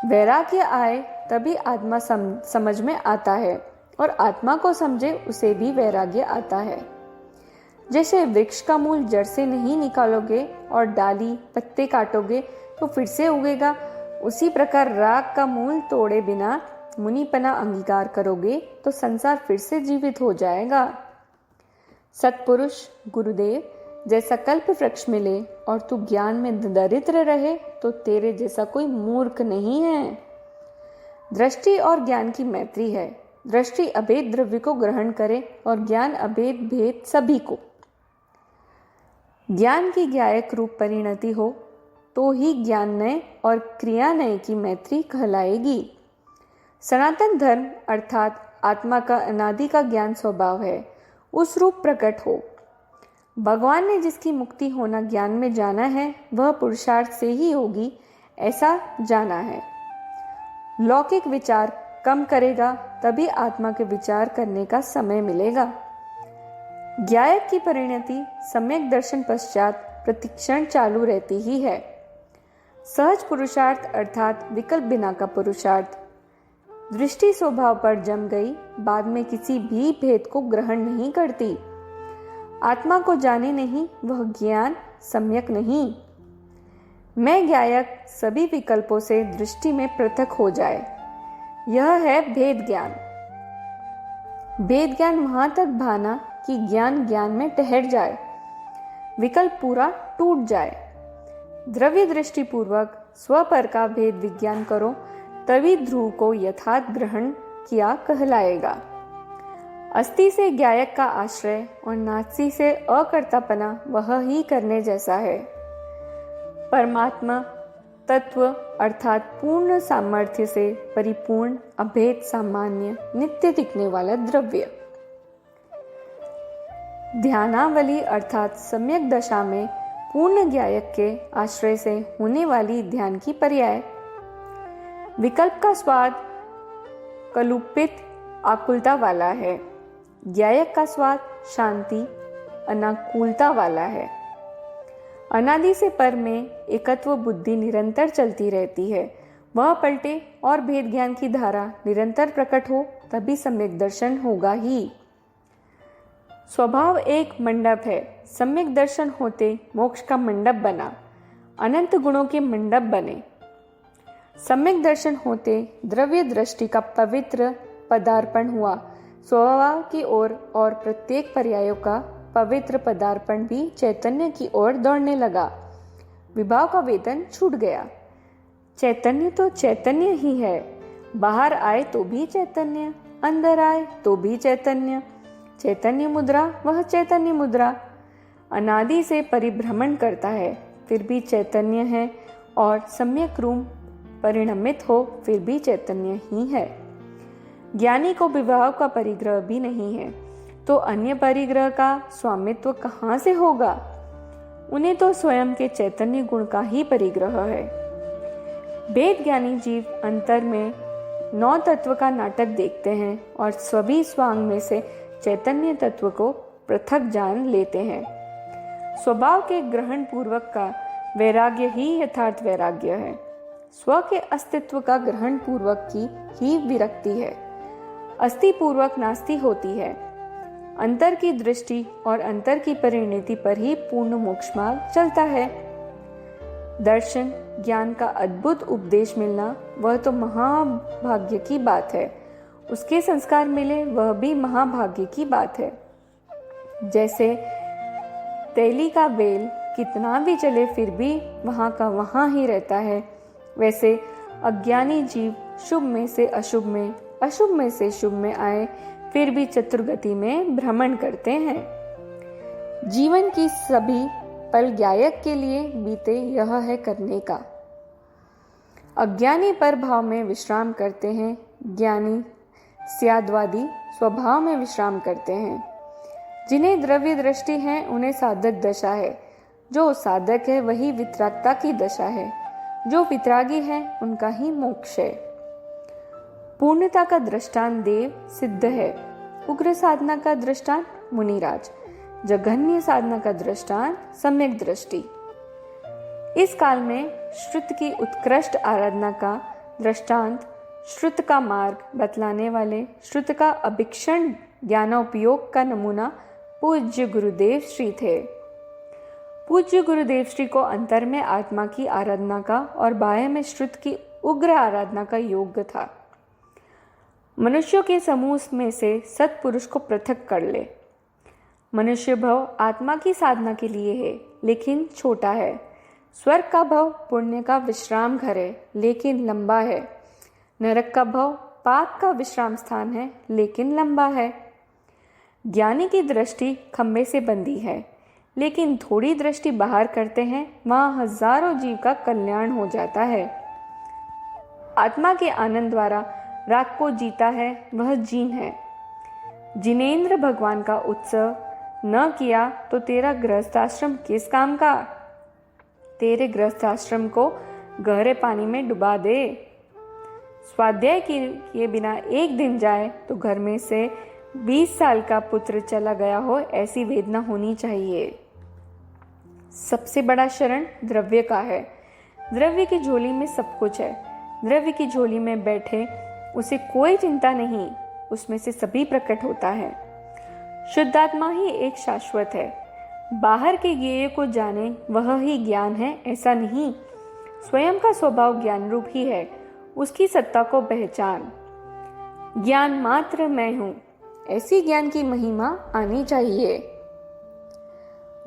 वैराग्य आए तभी आत्मा समझ में आता है, और आत्मा को समझे उसे भी वैराग्य आता है। जैसे वृक्ष का मूल जड़ से नहीं निकालोगे और डाली पत्ते काटोगे तो फिर से उगेगा, उसी प्रकार राग का मूल तोड़े बिना मुनिपना अंगीकार करोगे तो संसार फिर से जीवित हो जाएगा। सत्पुरुष गुरुदेव जैसा कल्प वृक्ष मिले और तू ज्ञान में दरिद्र रहे तो तेरे जैसा कोई मूर्ख नहीं है। दृष्टि और ज्ञान की मैत्री है। दृष्टि अभेद द्रव्य को ग्रहण करे और ज्ञान अभेद भेद सभी को। ज्ञान की गायक रूप परिणति हो तो ही ज्ञाननय और क्रियानय की मैत्री कहलाएगी। सनातन धर्म अर्थात आत्मा का अनादि का ज्ञान स्वभाव है, उस रूप प्रकट हो। भगवान ने जिसकी मुक्ति होना ज्ञान में जाना है वह पुरुषार्थ से ही होगी, ऐसा जाना है। लौकिक विचार कम करेगा तभी आत्मा के विचार करने का समय मिलेगा। गायक की परिणति सम्यक दर्शन पश्चात प्रतिक्षण चालू रहती ही है। सहज पुरुषार्थ अर्थात विकल्प बिना का पुरुषार्थ। दृष्टि स्वभाव पर जम गई, बाद में किसी भी भेद को ग्रहण नहीं करती। आत्मा को जाने नहीं वह ज्ञान सम्यक नहीं। मैं गायक सभी विकल्पों से दृष्टि में पृथक हो जाए, यह है भेद ज्ञान। भेद ज्ञान वहां तक भाना कि ज्ञान ज्ञान में ठहर जाए, विकल्प पूरा टूट जाए। द्रव्य दृष्टि पूर्वक स्वपर का भेद विज्ञान करो तभी ध्रुव को यथार्थ ग्रहण किया कहलाएगा। अस्थि से गायक का आश्रय और नास्ति से अकर्तापना वह ही करने जैसा है। परमात्मा तत्व अर्थात पूर्ण सामर्थ्य से परिपूर्ण अभेद सामान्य नित्य दिखने वाला द्रव्य। ध्यानावली अर्थात सम्यक दशा में पूर्ण गायक के आश्रय से होने वाली ध्यान की पर्याय। विकल्प का स्वाद कलुपित आकुलता वाला है, गायक का स्वाद शांति, अनुकूलता वाला है। अनादि से पर में एकत्व बुद्धि निरंतर चलती रहती है। वह पलटे और भेद ज्ञान की धारा निरंतर प्रकट हो, तभी सम्यक दर्शन होगा ही। स्वभाव एक मंडप है। सम्यक दर्शन होते मोक्ष का मंडप बना, अनंत गुणों के मंडप बने। सम्यक दर्शन होते द्रव्य दृष्टि का पवित्र पदार्पण हुआ, स्वभाव की ओर और प्रत्येक पर्यायों का पवित्र पदार्पण भी चैतन्य की ओर दौड़ने लगा। विभाव का वेतन छूट गया। चैतन्य तो चैतन्य ही है, बाहर आए तो भी चैतन्य, अंदर आए तो भी चैतन्य। चैतन्य मुद्रा वह चैतन्य मुद्रा अनादि से परिभ्रमण करता है, फिर भी चैतन्य है, और सम्यक रूप परिणमित हो फिर भी चैतन्य ही है। ज्ञानी को विभाव का परिग्रह भी नहीं है, तो अन्य परिग्रह का स्वामित्व कहाँ से होगा? उन्हें तो स्वयं के चैतन्य गुण का ही परिग्रह है। वेद ज्ञानी जीव अंतर में 9 तत्व का नाटक देखते हैं और सभी स्वांग में से चैतन्य तत्व को पृथक जान लेते हैं। स्वभाव के ग्रहण पूर्वक का वैराग्य ही यथार्थ वैराग्य है। स्व के अस्तित्व का ग्रहण पूर्वक की ही विरक्ति है। अस्थि पूर्वक नास्ति होती है। अंतर की दृष्टि और अंतर की परिणति पर ही पूर्ण मोक्ष मार्ग चलता है। दर्शन ज्ञान का अद्भुत उपदेश मिलना वह तो महाभाग्य की बात है। उसके संस्कार मिले वह भी महाभाग्य की बात है। जैसे तैली का बेल कितना भी चले फिर भी वहां का वहां ही रहता है, वैसे अज्ञानी जीव शुभ में से अशुभ में, अशुभ में से शुभ में आए फिर भी चतुर्गति में भ्रमण करते हैं। जीवन की सभी पल ज्ञायक के लिए बीते यह है करने का। अज्ञानी पर भाव में विश्राम करते हैं, ज्ञानी स्याद्वादी स्वभाव में विश्राम करते हैं। जिन्हें द्रव्य दृष्टि है उन्हें साधक दशा है, जो साधक है वही वितरागता की दशा है, जो वितरागी है उनका ही मोक्ष है। पूर्णता का दृष्टांत देव सिद्ध है, उग्र साधना का दृष्टांत मुनिराज, जघन्य साधना का दृष्टांत सम्यक दृष्टि। इस काल में श्रुत की उत्कृष्ट आराधना का दृष्टांत श्रुत का मार्ग बतलाने वाले श्रुत का अभिक्षण ज्ञानोपयोग का नमूना पूज्य गुरुदेव श्री थे। पूज्य गुरुदेव श्री को अंतर में आत्मा की आराधना का और बाह्य में श्रुत की उग्र आराधना का योग था। मनुष्यों के समूह में से सत्पुरुष को पृथक कर ले। मनुष्य भव आत्मा की साधना के लिए है, लेकिन छोटा है। स्वर्ग का भव पुण्य का विश्राम घर है, लेकिन लंबा है। नरक का भव पाप का विश्राम स्थान है, लेकिन लंबा है। ज्ञानी की दृष्टि खंबे से बंधी है, लेकिन थोड़ी दृष्टि बाहर करते हैं, वहां हजारों जीव का कल्याण हो जाता है। आत्मा के आनंद द्वारा राग को जीता है वह जीन है। जिनेंद्र भगवान का उत्सव न किया तो तेरा गृहस्थाश्रम किस काम का? तेरे गृहस्थाश्रम को गहरे पानी में डुबा दे। स्वाध्याय किए बिना एक दिन जाए तो घर में से 20 साल का पुत्र चला गया हो ऐसी वेदना होनी चाहिए। सबसे बड़ा शरण द्रव्य का है। द्रव्य की झोली में सब कुछ है। द्रव्य की झोली में बैठे उसे कोई चिंता नहीं, उसमें से सभी प्रकट होता है। शुद्धात्मा ही एक शाश्वत है। बाहर के ज्ञेय को जाने वह ही ज्ञान है ऐसा नहीं, स्वयं का स्वभाव ज्ञान रूप ही है, उसकी सत्ता को पहचान। ज्ञान मात्र मैं हूं, ऐसी ज्ञान की महिमा आनी चाहिए।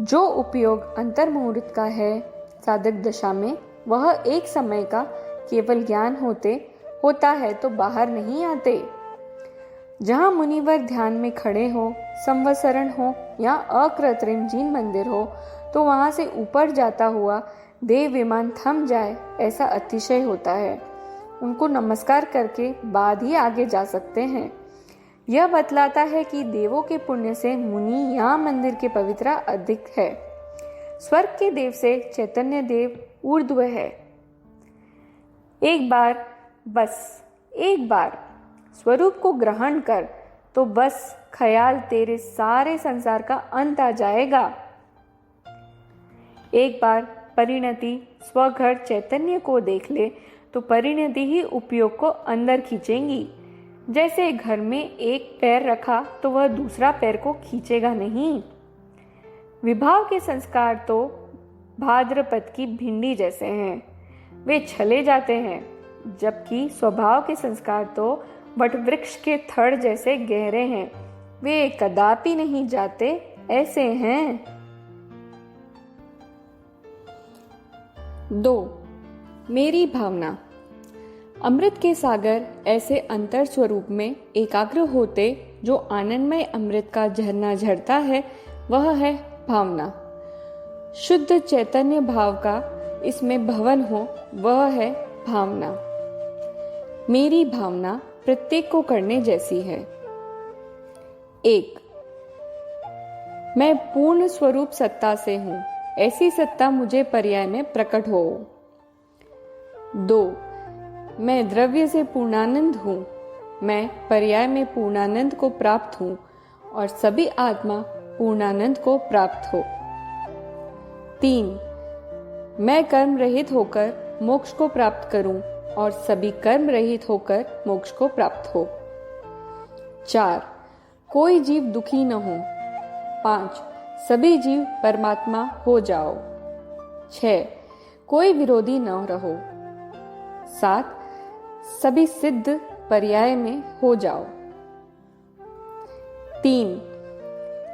जो उपयोग अंतर मुहूर्त का है साधक दशा में, वह एक समय का केवल ज्ञान होता है तो बाहर नहीं आते। जहाँ मुनिवर ध्यान में खड़े हो, संवत्सरण हो या अकृत्रिम जीन मंदिर हो, तो वहां से ऊपर जाता हुआ देव विमान थम जाए ऐसा अतिशय होता है। उनको नमस्कार करके बाद ही आगे जा सकते हैं। यह बतलाता है कि देवों के पुण्य से मुनि या मंदिर के पवित्रता अधिक है। स्वर्ग के देव से चैतन्य देव ऊर्ध्व है। एक बार, बस एक बार स्वरूप को ग्रहण कर तो बस ख्याल तेरे सारे संसार का अंत आ जाएगा। एक बार परिणति स्वघर चैतन्य को देख ले तो परिणति ही उपयोग को अंदर खींचेंगी। जैसे घर में एक पैर रखा तो वह दूसरा पैर को खींचेगा नहीं। विभाव के संस्कार तो भाद्रपद की भिंडी जैसे हैं, वे छले जाते हैं, जबकि स्वभाव के संस्कार तो वटवृक्ष के थड़ जैसे गहरे हैं, वे कदापि नहीं जाते, ऐसे हैं। 2. मेरी भावना। अमृत के सागर ऐसे अंतर स्वरूप में एकाग्र होते जो आनंदमय अमृत का झरना झरता है, वह है भावना। शुद्ध चैतन्य भाव का इसमें भवन हो, वह है भावना। मेरी भावना प्रत्येक को करने जैसी है। 1. मैं पूर्ण स्वरूप सत्ता से हूं, ऐसी सत्ता मुझे पर्याय में प्रकट हो। 2. मैं द्रव्य से पूर्णानंद हूं, मैं पर्याय में पूर्णानंद को प्राप्त हूं और सभी आत्मा पूर्णानंद को प्राप्त हो। 3. मैं कर्म रहित होकर मोक्ष को प्राप्त करूं और सभी कर्म रहित होकर मोक्ष को प्राप्त हो। 4. कोई जीव दुखी न हो। 5. सभी जीव परमात्मा हो जाओ। 6. कोई विरोधी न रहो। 7. सभी सिद्ध पर्याय में हो जाओ। 3.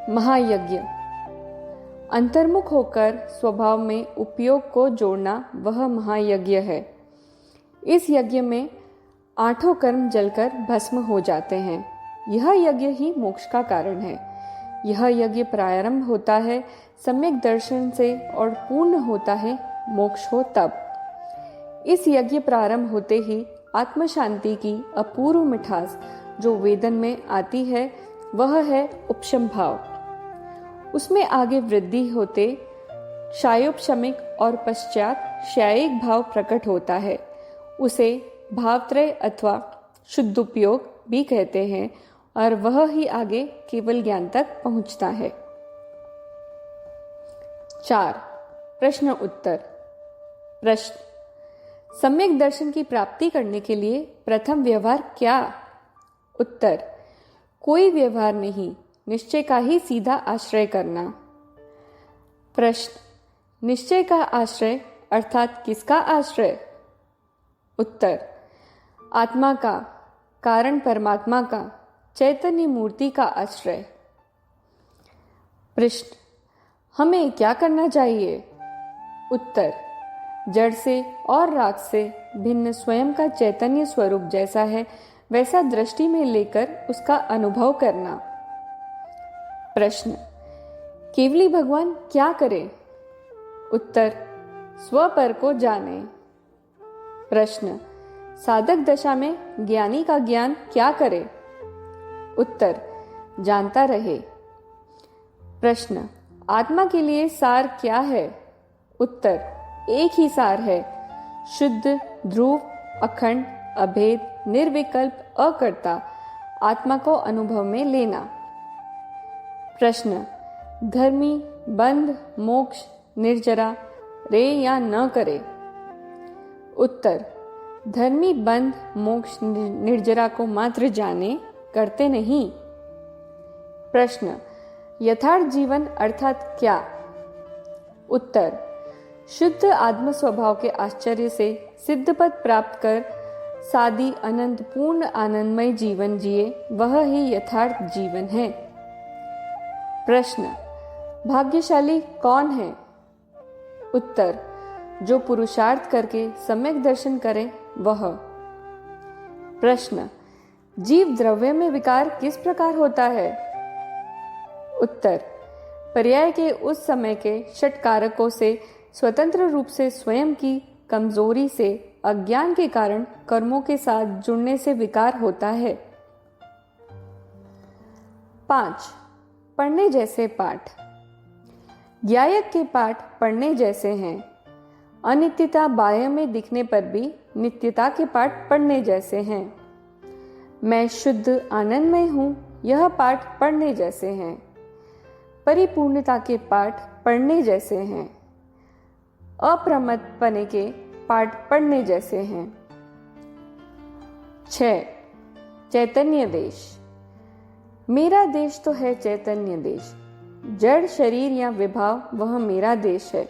महायज्ञ। अंतर्मुख होकर स्वभाव में उपयोग को जोड़ना वह महायज्ञ है। इस यज्ञ में 8 कर्म जलकर भस्म हो जाते हैं। यह यज्ञ ही मोक्ष का कारण है। यह यज्ञ प्रारंभ होता है सम्यक दर्शन से और पूर्ण होता है मोक्ष हो तब। इस यज्ञ प्रारंभ होते ही आत्म शांति की अपूर्व मिठास जो वेदन में आती है, वह है उपशम भाव। उसमें आगे वृद्धि होते क्षायोपशमिक और पश्चात क्षायिक भाव प्रकट होता है। उसे भावत्रय अथवा शुद्धोपयोग भी कहते हैं और वह ही आगे केवल ज्ञान तक पहुंचता है। 4. प्रश्न उत्तर। प्रश्न: सम्यक दर्शन की प्राप्ति करने के लिए प्रथम व्यवहार क्या? उत्तर: कोई व्यवहार नहीं, निश्चय का ही सीधा आश्रय करना। प्रश्न: निश्चय का आश्रय अर्थात किसका आश्रय? उत्तर: आत्मा का, कारण परमात्मा का, चैतन्य मूर्ति का आश्रय। प्रश्न: हमें क्या करना चाहिए? उत्तर: जड़ से और राग से भिन्न स्वयं का चैतन्य स्वरूप जैसा है वैसा दृष्टि में लेकर उसका अनुभव करना। प्रश्न: केवली भगवान क्या करे? उत्तर: स्वपर को जाने। प्रश्न: साधक दशा में ज्ञानी का ज्ञान क्या करे? उत्तर: जानता रहे। प्रश्न: आत्मा के लिए सार क्या है? उत्तर: एक ही सार है, शुद्ध, ध्रुव, अखंड, अभेद, निर्विकल्प, अकर्ता आत्मा को अनुभव में लेना। प्रश्न: धर्मी बंध, मोक्ष, निर्जरा रे या न करे? उत्तर: धर्मी बंध, मोक्ष, निर्जरा को मात्र जाने, करते नहीं। प्रश्न: यथार्थ जीवन अर्थात क्या? उत्तर: शुद्ध आत्म स्वभाव के आश्चर्य से सिद्ध पद प्राप्त कर सादी अनंत पूर्ण आनंदमय जीवन जिए, वह ही यथार्थ जीवन है। प्रश्न: भाग्यशाली कौन है? उत्तर: जो पुरुषार्थ करके सम्यक दर्शन करे वह। प्रश्न: जीव द्रव्य में विकार किस प्रकार होता है? उत्तर: पर्याय के उस समय के षटकारकों से स्वतंत्र रूप से स्वयं की कमजोरी से अज्ञान के कारण कर्मों के साथ जुड़ने से विकार होता है। 5. पढ़ने जैसे पाठ। ज्ञायक के पाठ पढ़ने जैसे हैं। अनित्यता बाह्य में दिखने पर भी नित्यता के पाठ पढ़ने जैसे हैं। मैं शुद्ध आनंदमय हूँ, यह पाठ पढ़ने जैसे हैं। परिपूर्णता के पाठ पढ़ने जैसे हैं। अप्रमत्तपने के पाठ पढ़ने जैसे हैं। 6. चैतन्य देश। मेरा देश तो है चैतन्य देश। जड़ शरीर या विभाव वह मेरा देश है।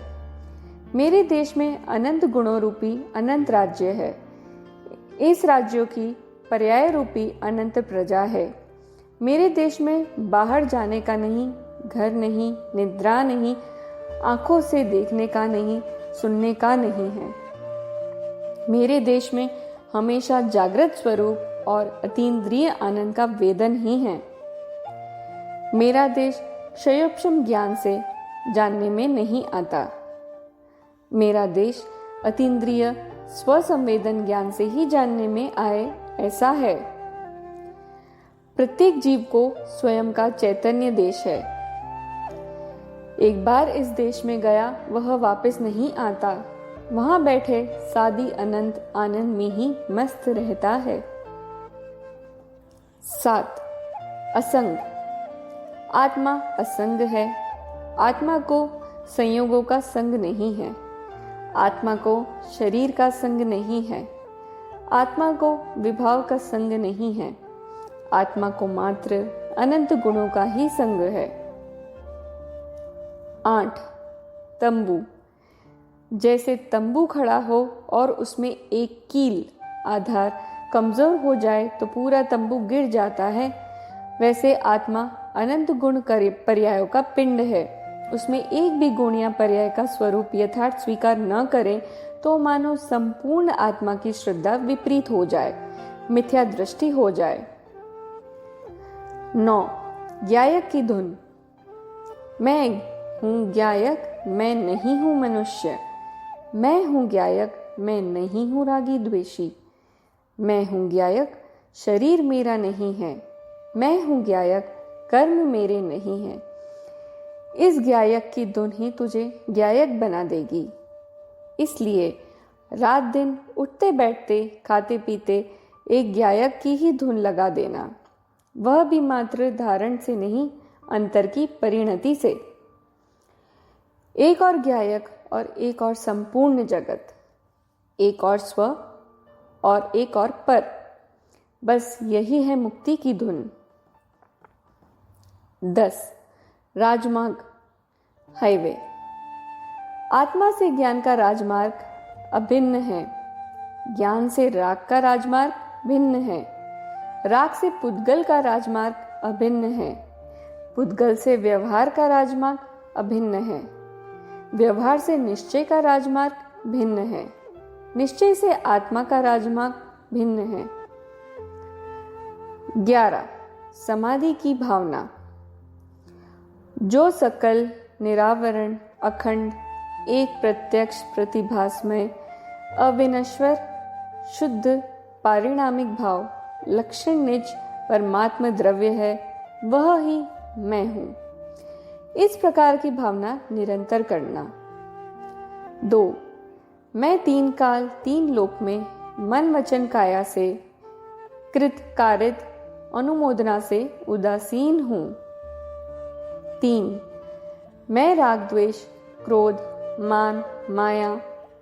मेरे देश में अनंत गुणों रूपी अनंत राज्य है। इस राज्यों की पर्याय रूपी अनंत प्रजा है। मेरे देश में बाहर जाने का नहीं, घर नहीं, निद्रा नहीं, आंखों से देखने का नहीं, सुनने का नहीं है। मेरे देश में हमेशा जागृत स्वरूप और अतीन्द्रिय आनंद का वेदन ही है। मेरा देश क्षयोपशम ज्ञान से जानने में नहीं आता। मेरा देश अतीन्द्रिय स्वसंवेदन ज्ञान से ही जानने में आए, ऐसा है। प्रत्येक जीव को स्वयं का चैतन्य देश है। एक बार इस देश में गया वह वापस नहीं आता। वहां बैठे सादी अनंत आनंद में ही मस्त रहता है। 7. असंग। आत्मा असंग है। आत्मा को संयोगों का संग नहीं है। आत्मा को शरीर का संग नहीं है। आत्मा को विभाव का संग नहीं है। आत्मा को मात्र अनंत गुणों का ही संग है। 8. तंबू। जैसे तंबू खड़ा हो और उसमें एक कील आधार कमजोर हो जाए तो पूरा तंबू गिर जाता है, वैसे आत्मा अनंत गुण पर्यायों का पिंड है। उसमें एक भी गुण या पर्याय का स्वरूप यथार्थ स्वीकार न करे तो मानो संपूर्ण आत्मा की श्रद्धा विपरीत हो जाए, मिथ्या दृष्टि हो जाए। 9. ज्ञायक की धुन। मैं हूं ज्ञायक, मैं नहीं हूं मनुष्य। मैं हूं ज्ञायक, मैं नहीं हूं रागी द्वेषी। मैं हूं ज्ञायक, शरीर मेरा नहीं है। मैं हूं ज्ञायक, कर्म मेरे नहीं है। इस ज्ञायक की धुन ही तुझे ज्ञायक बना देगी। इसलिए रात दिन उठते बैठते खाते पीते एक ज्ञायक की ही धुन लगा देना, वह भी मात्र धारण से नहीं, अंतर की परिणति से। एक और ज्ञायक और एक और संपूर्ण जगत, एक और स्व और एक और पर, बस यही है मुक्ति की धुन। 10. राजमार्ग, हाईवे। आत्मा से ज्ञान का राजमार्ग अभिन्न है। ज्ञान से राग का राजमार्ग भिन्न है। राग से पुद्गल का राजमार्ग अभिन्न है। पुद्गल से व्यवहार का राजमार्ग अभिन्न है। व्यवहार से निश्चय का राजमार्ग भिन्न है। निश्चय से आत्मा का राजमार्ग भिन्न है। 11. समाधि की भावना। जो सकल निरावरण अखंड एक प्रत्यक्ष प्रतिभासमय अविनश्वर शुद्ध पारिणामिक भाव लक्षण निज परमात्म द्रव्य है, वह ही मैं हूं। इस प्रकार की भावना निरंतर करना। 2. मैं 3 काल 3 लोक में मन वचन काया से कृत कारित अनुमोदना से उदासीन हूं। 3. मैं राग द्वेष क्रोध मान माया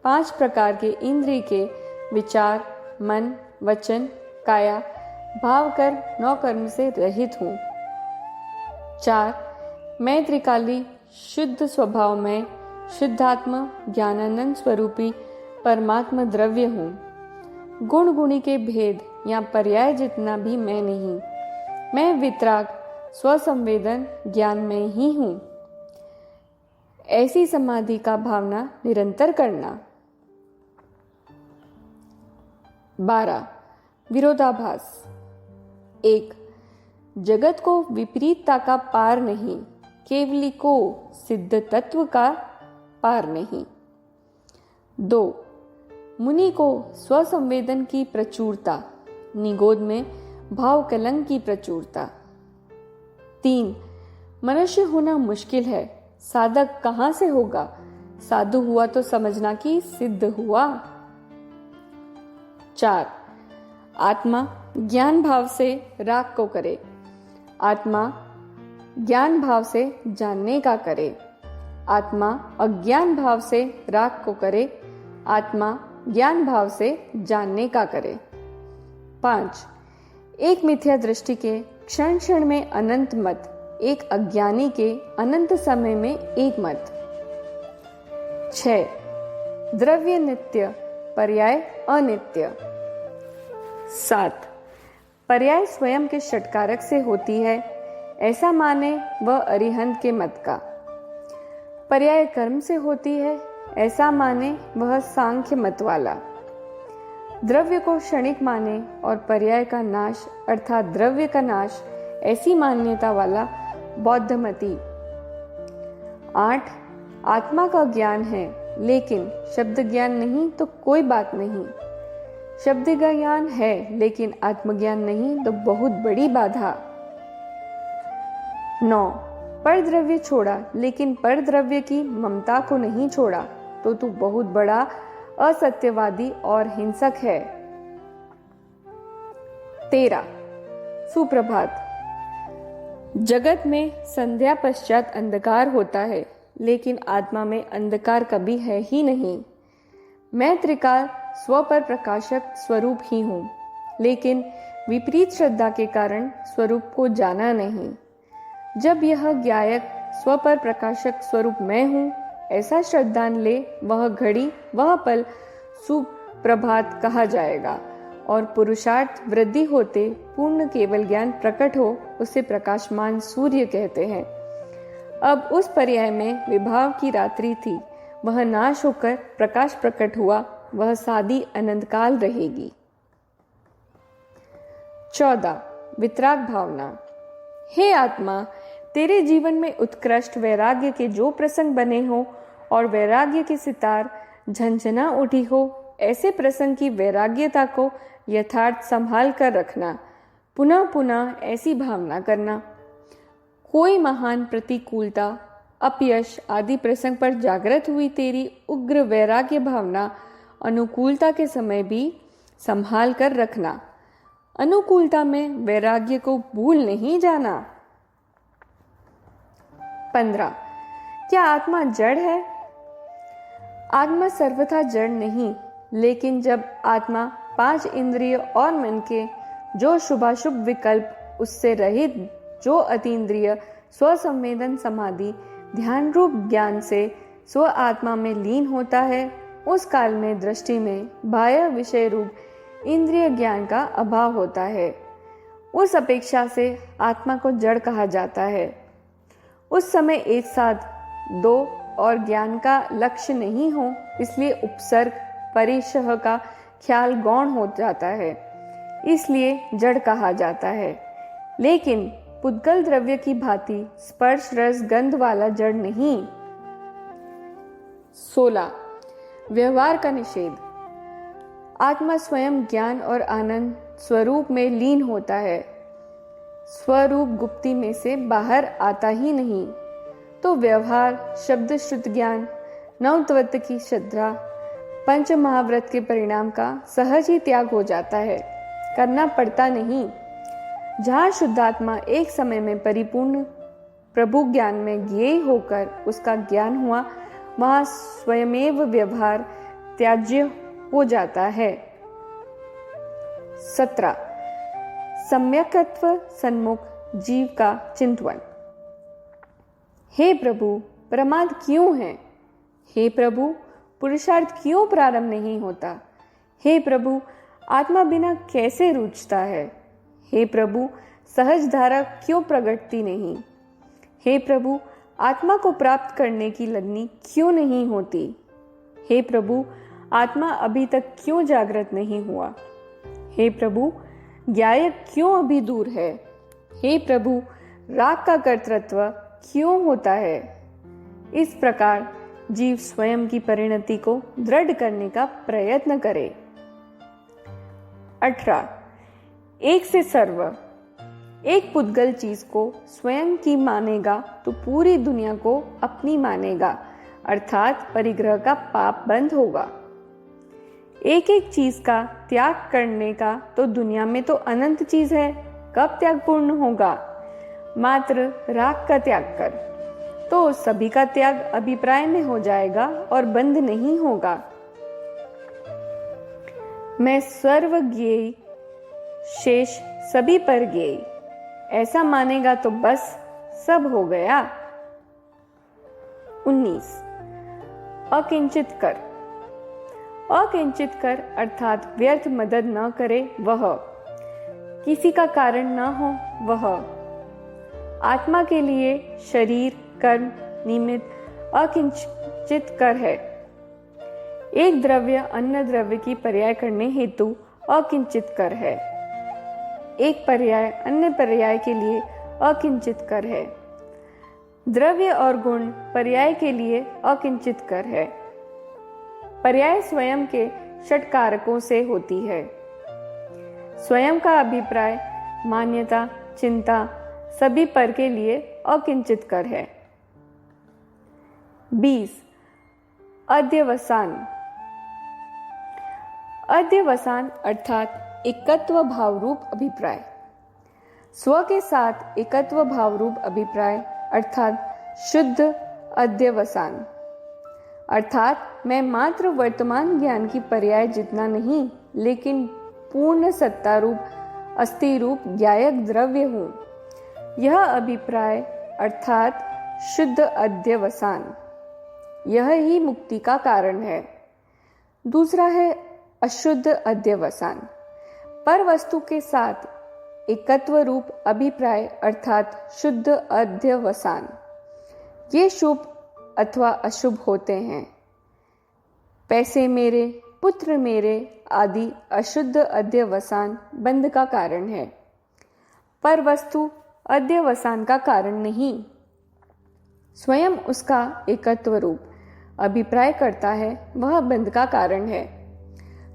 5 प्रकार के इंद्रिय के विचार मन वचन काया भाव कर 9 कर्म से रहित हूँ। 4. मैं त्रिकाली शुद्ध स्वभाव में शुद्धात्मा ज्ञानानंद स्वरूपी परमात्मा द्रव्य हूँ। गुण गुणी के भेद या पर्याय जितना भी मैं नहीं। मैं वितराग स्वसंवेदन ज्ञान में ही हूँ। ऐसी समाधि का भावना निरंतर करना। 12. विरोधाभास। 1. जगत को विपरीतता का पार नहीं, केवली को सिद्ध तत्व का पार नहीं। 2. मुनि को स्वसंवेदन की प्रचुरता, निगोद में भाव कलंक की प्रचुरता। 3. मनुष्य होना मुश्किल है, साधक कहां से होगा? साधु हुआ तो समझना कि सिद्ध हुआ। 4. आत्मा ज्ञान भाव से राग को करे, आत्मा ज्ञान भाव से जानने का करे। आत्मा अज्ञान भाव से राग को करे। आत्मा ज्ञान भाव से जानने का करे। 5. एक मिथ्या दृष्टि के क्षण क्षण में अनंत मत, एक अज्ञानी के अनंत समय में एक मत। 6. द्रव्य नित्य, पर्याय अनित्य। 7. पर्याय स्वयं के षटकारक से होती है, ऐसा माने वह अरिहंत के मत का। पर्याय कर्म से होती है, ऐसा माने वह सांख्य मत वाला। द्रव्य को क्षणिक माने और पर्याय का नाश अर्थात द्रव्य का नाश, ऐसी मान्यता वाला बौद्धमती। 8. आत्मा का ज्ञान है, लेकिन शब्द ज्ञान नहीं तो कोई बात नहीं। शब्द का ज्ञान है लेकिन आत्मज्ञान नहीं तो बहुत बड़ी बाधा। 9. पर द्रव्य छोड़ा लेकिन पर द्रव्य की ममता को नहीं छोड़ा तो तू बहुत बड़ा असत्यवादी और हिंसक है। 13. सुप्रभात। जगत में संध्या पश्चात अंधकार होता है, लेकिन आत्मा में अंधकार कभी है ही नहीं। मैं त्रिकाल स्व पर प्रकाशक स्वरूप ही हूँ, लेकिन विपरीत श्रद्धा के कारण स्वरूप को जाना नहीं। जब यह ज्ञायक स्व पर प्रकाशक स्वरूप मैं हूँ ऐसा श्रद्धान ले, वह घड़ी वह पल सुप्रभात कहा जाएगा, और पुरुषार्थ वृद्धि होते पूर्ण केवल ज्ञान प्रकट हो उसे प्रकाशमान सूर्य कहते हैं। अब उस पर्याय में विभाव की रात्रि थी, वह नाश होकर प्रकाश प्रकट हुआ, वह सादी अनंत काल रहेगी। 14. वितराग भावना। हे आत्मा, तेरे जीवन में उत्कृष्ट वैराग्य के जो प्रसंग बने हो और वैराग्य की सितार झंझना उठी हो, ऐसे प्रसंग की वैराग्यता को यथार्थ संभाल कर रखना। पुनः पुनः ऐसी भावना करना। कोई महान प्रतिकूलता, अपयश आदि प्रसंग पर जागृत हुई तेरी उग्र वैराग्य भावना अनुकूलता के समय भी संभाल कर रखना। अनुकूलता में वैराग्य को भूल नहीं जाना। 15. क्या आत्मा जड़ है? आत्मा सर्वथा जड़ नहीं, लेकिन जब आत्मा 5 इंद्रिय और मन के जो शुभाशुभ विकल्प उससे रहित, जो अतीन्द्रिय स्वसंवेदन समाधि ध्यान रूप ज्ञान से स्व आत्मा में लीन होता है, उस काल में दृष्टि में बाह्य विषय रूप इंद्रिय ज्ञान का अभाव होता है। उस अपेक्षा से आत्मा को जड़ कहा जाता है। उस समय एक साथ 2 और ज्ञान का लक्ष्य नहीं हो, इसलिए उपसर्ग परिशह का ख्याल गौण हो जाता है, इसलिए जड़ कहा जाता है। लेकिन पुद्गल द्रव्य की भांति स्पर्श रस गंध वाला जड़ नहीं। 16. व्यवहार का निषेध। आत्मा स्वयं ज्ञान और आनंद स्वरूप में लीन होता है, स्वरूप गुप्ति में से बाहर आता ही नहीं, तो व्यवहार शब्द शुद्ध ज्ञान नवत्वत्त की श्रद्धा पंच महाव्रत के परिणाम का सहज ही त्याग हो जाता है, करना पड़ता नहीं। जहाँ शुद्धात्मा एक समय में परिपूर्ण प्रभु ज्ञान में ज्ञेय होकर उसका ज्ञान हुआ, वहाँ स्वयमेव व्यवहार त्याज्य हो जाता है। 17. सम्यकत्व सन्मुख जीव का चिंतन। हे प्रभु, प्रमाद क्यों है? हे प्रभु, पुरुषार्थ क्यों प्रारंभ नहीं होता? हे प्रभु, आत्मा बिना कैसे रुचता है? हे प्रभु, सहज धारा क्यों प्रगटती नहीं? हे प्रभु, आत्मा को प्राप्त करने की लगनी क्यों नहीं होती? हे प्रभु, आत्मा अभी तक क्यों जागृत नहीं हुआ? हे प्रभु, ज्ञायक क्यों अभी दूर है? हे प्रभु, राग का कर्तृत्व क्यों होता है? इस प्रकार जीव स्वयं की परिणति को दृढ़ करने का प्रयत्न करे। 18. एक से सर्व। एक पुद्गल चीज को स्वयं की मानेगा तो पूरी दुनिया को अपनी मानेगा, अर्थात परिग्रह का पाप बंद होगा। एक एक चीज का त्याग करने का तो दुनिया में तो अनंत चीज है, कब त्याग पूर्ण होगा? मात्र राग का त्याग कर, तो सभी का त्याग अभिप्राय में हो जाएगा और बंध नहीं होगा। मैं सर्वज्ञेय, शेष सभी पर ज्ञेय, ऐसा मानेगा तो बस सब हो गया। 19. अकिंचित कर। अकिंचित कर अर्थात व्यर्थ मदद न करे वह, किसी का कारण न हो वह, आत्मा के लिए शरीर कर्म निमित्त अकिंचित कर है। एक द्रव्य अन्य द्रव्य की पर्याय करने हेतु अकिंचित कर है। एक पर्याय अन्य पर्याय के लिए अकिंचित कर है। द्रव्य और गुण पर्याय के लिए अकिंचित कर है। पर्याय स्वयं के षट कारकों से होती है। स्वयं का अभिप्राय, मान्यता, चिंता सभी पर के लिए अकिंचित कर है। 20. अध्यवसान। अध्यवसान अर्थात एकत्व भाव रूप अभिप्राय। स्व के साथ एकत्व भाव रूप अभिप्राय अर्थात शुद्ध अध्यवसान, अर्थात मैं मात्र वर्तमान ज्ञान की पर्याय जितना नहीं, लेकिन पूर्ण सत्ता रूप अस्थि रूप ज्ञायक द्रव्य हूं। यह अभिप्राय अर्थात शुद्ध अध्यवसान, यह ही मुक्ति का कारण है। दूसरा है अशुद्ध अध्यवसान, पर वस्तु के साथ एकत्व रूप अभिप्राय अर्थात शुद्ध अध्यवसान। ये शुभ अथवा अशुभ होते हैं। पैसे मेरे, पुत्र मेरे आदि अशुद्ध अध्यवसान बंध का कारण है, पर वस्तु अध्यवसान का कारण नहीं। स्वयं उसका एकत्व रूप अभिप्राय करता है, वह बंध का कारण है।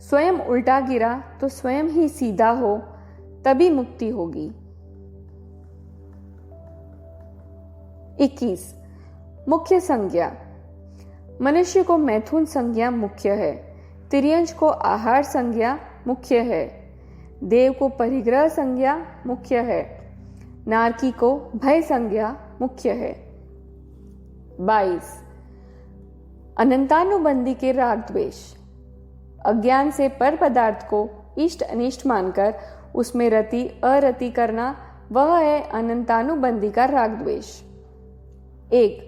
स्वयं उल्टा गिरा तो स्वयं ही सीधा हो, तभी मुक्ति होगी। 21. मुख्य संज्ञा। मनुष्य को मैथुन संज्ञा मुख्य है, तिर्यंच को आहार संज्ञा मुख्य है, देव को परिग्रह संज्ञा मुख्य है, नारकी को भय संज्ञा मुख्य है। 22. अनंतानुबंधी के राग द्वेष। अज्ञान से पर पदार्थ को इष्ट अनिष्ट मानकर उसमें रति अरति करना, वह है अनंतानुबंधी का राग द्वेष। 1.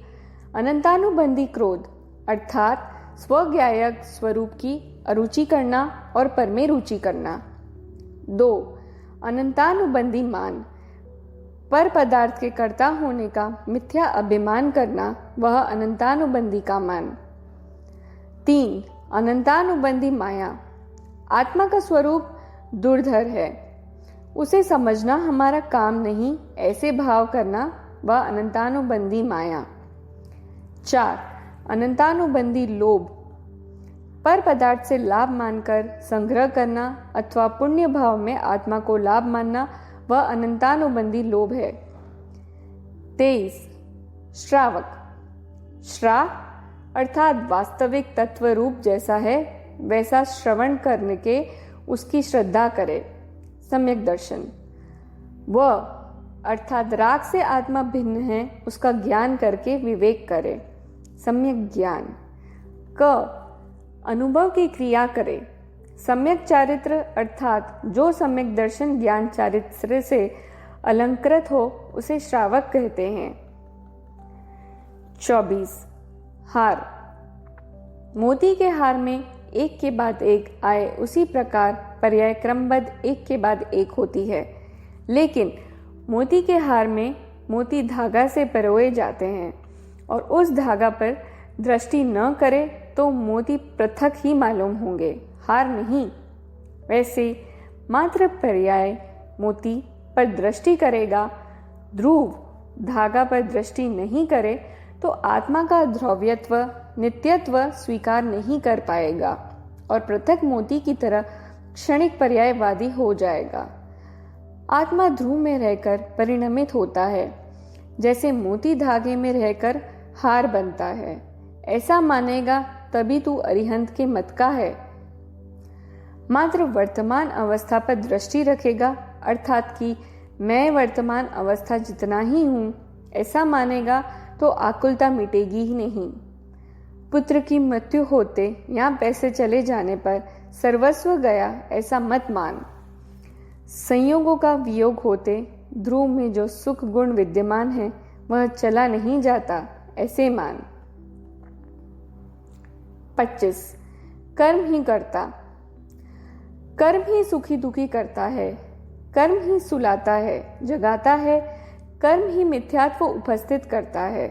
अनंतानुबंधी क्रोध अर्थात स्वज्ञायक स्वरूप की अरुचि करना और पर में रुचि करना। 2. अनंतानुबंधी मान, पर पदार्थ के कर्ता होने का मिथ्या अभिमान करना, वह अनंतानुबंधी का मान। 3. अनंतानुबंधी माया, आत्मा का स्वरूप दुर्धर है, उसे समझना हमारा काम नहीं, ऐसे भाव करना, वह अनंतानुबंधी माया। 4. अनंतानुबंधी लोभ, पर पदार्थ से लाभ मानकर संग्रह करना अथवा पुण्य भाव में आत्मा को लाभ मानना, वह अनंतानुबंधी लोभ है। 23. श्रावक। श्राव अर्थात वास्तविक तत्व रूप जैसा है वैसा श्रवण करने के उसकी श्रद्धा करे, सम्यक दर्शन। वह अर्थात राग से आत्मा भिन्न है, उसका ज्ञान करके विवेक करे, सम्यक ज्ञान। क. अनुभव की क्रिया करे, सम्यक चारित्र अर्थात जो सम्यक दर्शन ज्ञान चारित्र से अलंकृत हो उसे श्रावक कहते हैं। 24. हार। मोती के हार में एक के बाद एक आए उसी प्रकार पर्याय क्रमबद्ध एक के बाद एक होती है, लेकिन मोती के हार में मोती धागा से पिरोए जाते हैं और उस धागा पर दृष्टि न करे तो मोती पृथक ही मालूम होंगे, हार नहीं। वैसे मात्र पर्याय मोती पर दृष्टि करेगा, ध्रुव धागा पर दृष्टि नहीं करे तो आत्मा का ध्रुव्यत्व नित्यत्व स्वीकार नहीं कर पाएगा और पृथक मोती की तरह क्षणिक पर्यायवादी हो जाएगा। आत्मा ध्रुव में रहकर परिणमित होता है, जैसे मोती धागे में रहकर हार बनता है। ऐसा मानेगा तभी तू अरिहंत के मत का है। मात्र वर्तमान अवस्था पर दृष्टि रखेगा, अर्थात कि मैं वर्तमान अवस्था जितना ही हूँ ऐसा मानेगा तो आकुलता मिटेगी ही नहीं। पुत्र की मृत्यु होते या पैसे चले जाने पर सर्वस्व गया ऐसा मत मान। संयोगों का वियोग होते ध्रुव में जो सुख गुण विद्यमान है वह चला नहीं जाता ऐसे मान। 25. कर्म ही करता। कर्म ही सुखी दुखी करता है, कर्म ही सुलाता है, जगाता है, कर्म ही मिथ्यात्व उपस्थित करता है,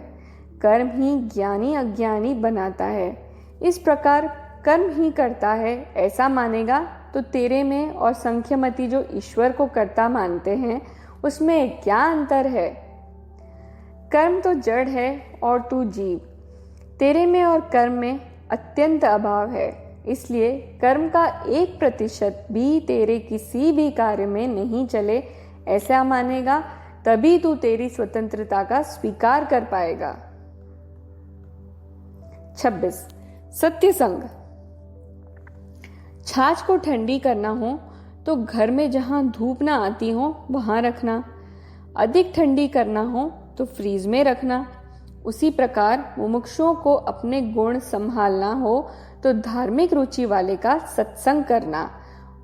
कर्म ही ज्ञानी अज्ञानी बनाता है। इस प्रकार कर्म ही करता है ऐसा मानेगा तो तेरे में और संख्यमती जो ईश्वर को कर्ता मानते हैं उसमें क्या अंतर है। कर्म तो जड़ है और तू जीव, तेरे में और कर्म में अत्यंत अभाव है, इसलिए कर्म का 1% भी तेरे किसी भी कार्य में नहीं चले ऐसा मानेगा, तभी तू तेरी स्वतंत्रता का स्वीकार कर पाएगा। 26. सत्य संग। छाछ को ठंडी करना हो तो घर में जहां धूप ना आती हो वहां रखना, अधिक ठंडी करना हो तो फ्रीज में रखना। उसी प्रकार मुमुक्षुओं को अपने गुण संभालना हो तो धार्मिक रुचि वाले का सत्संग करना,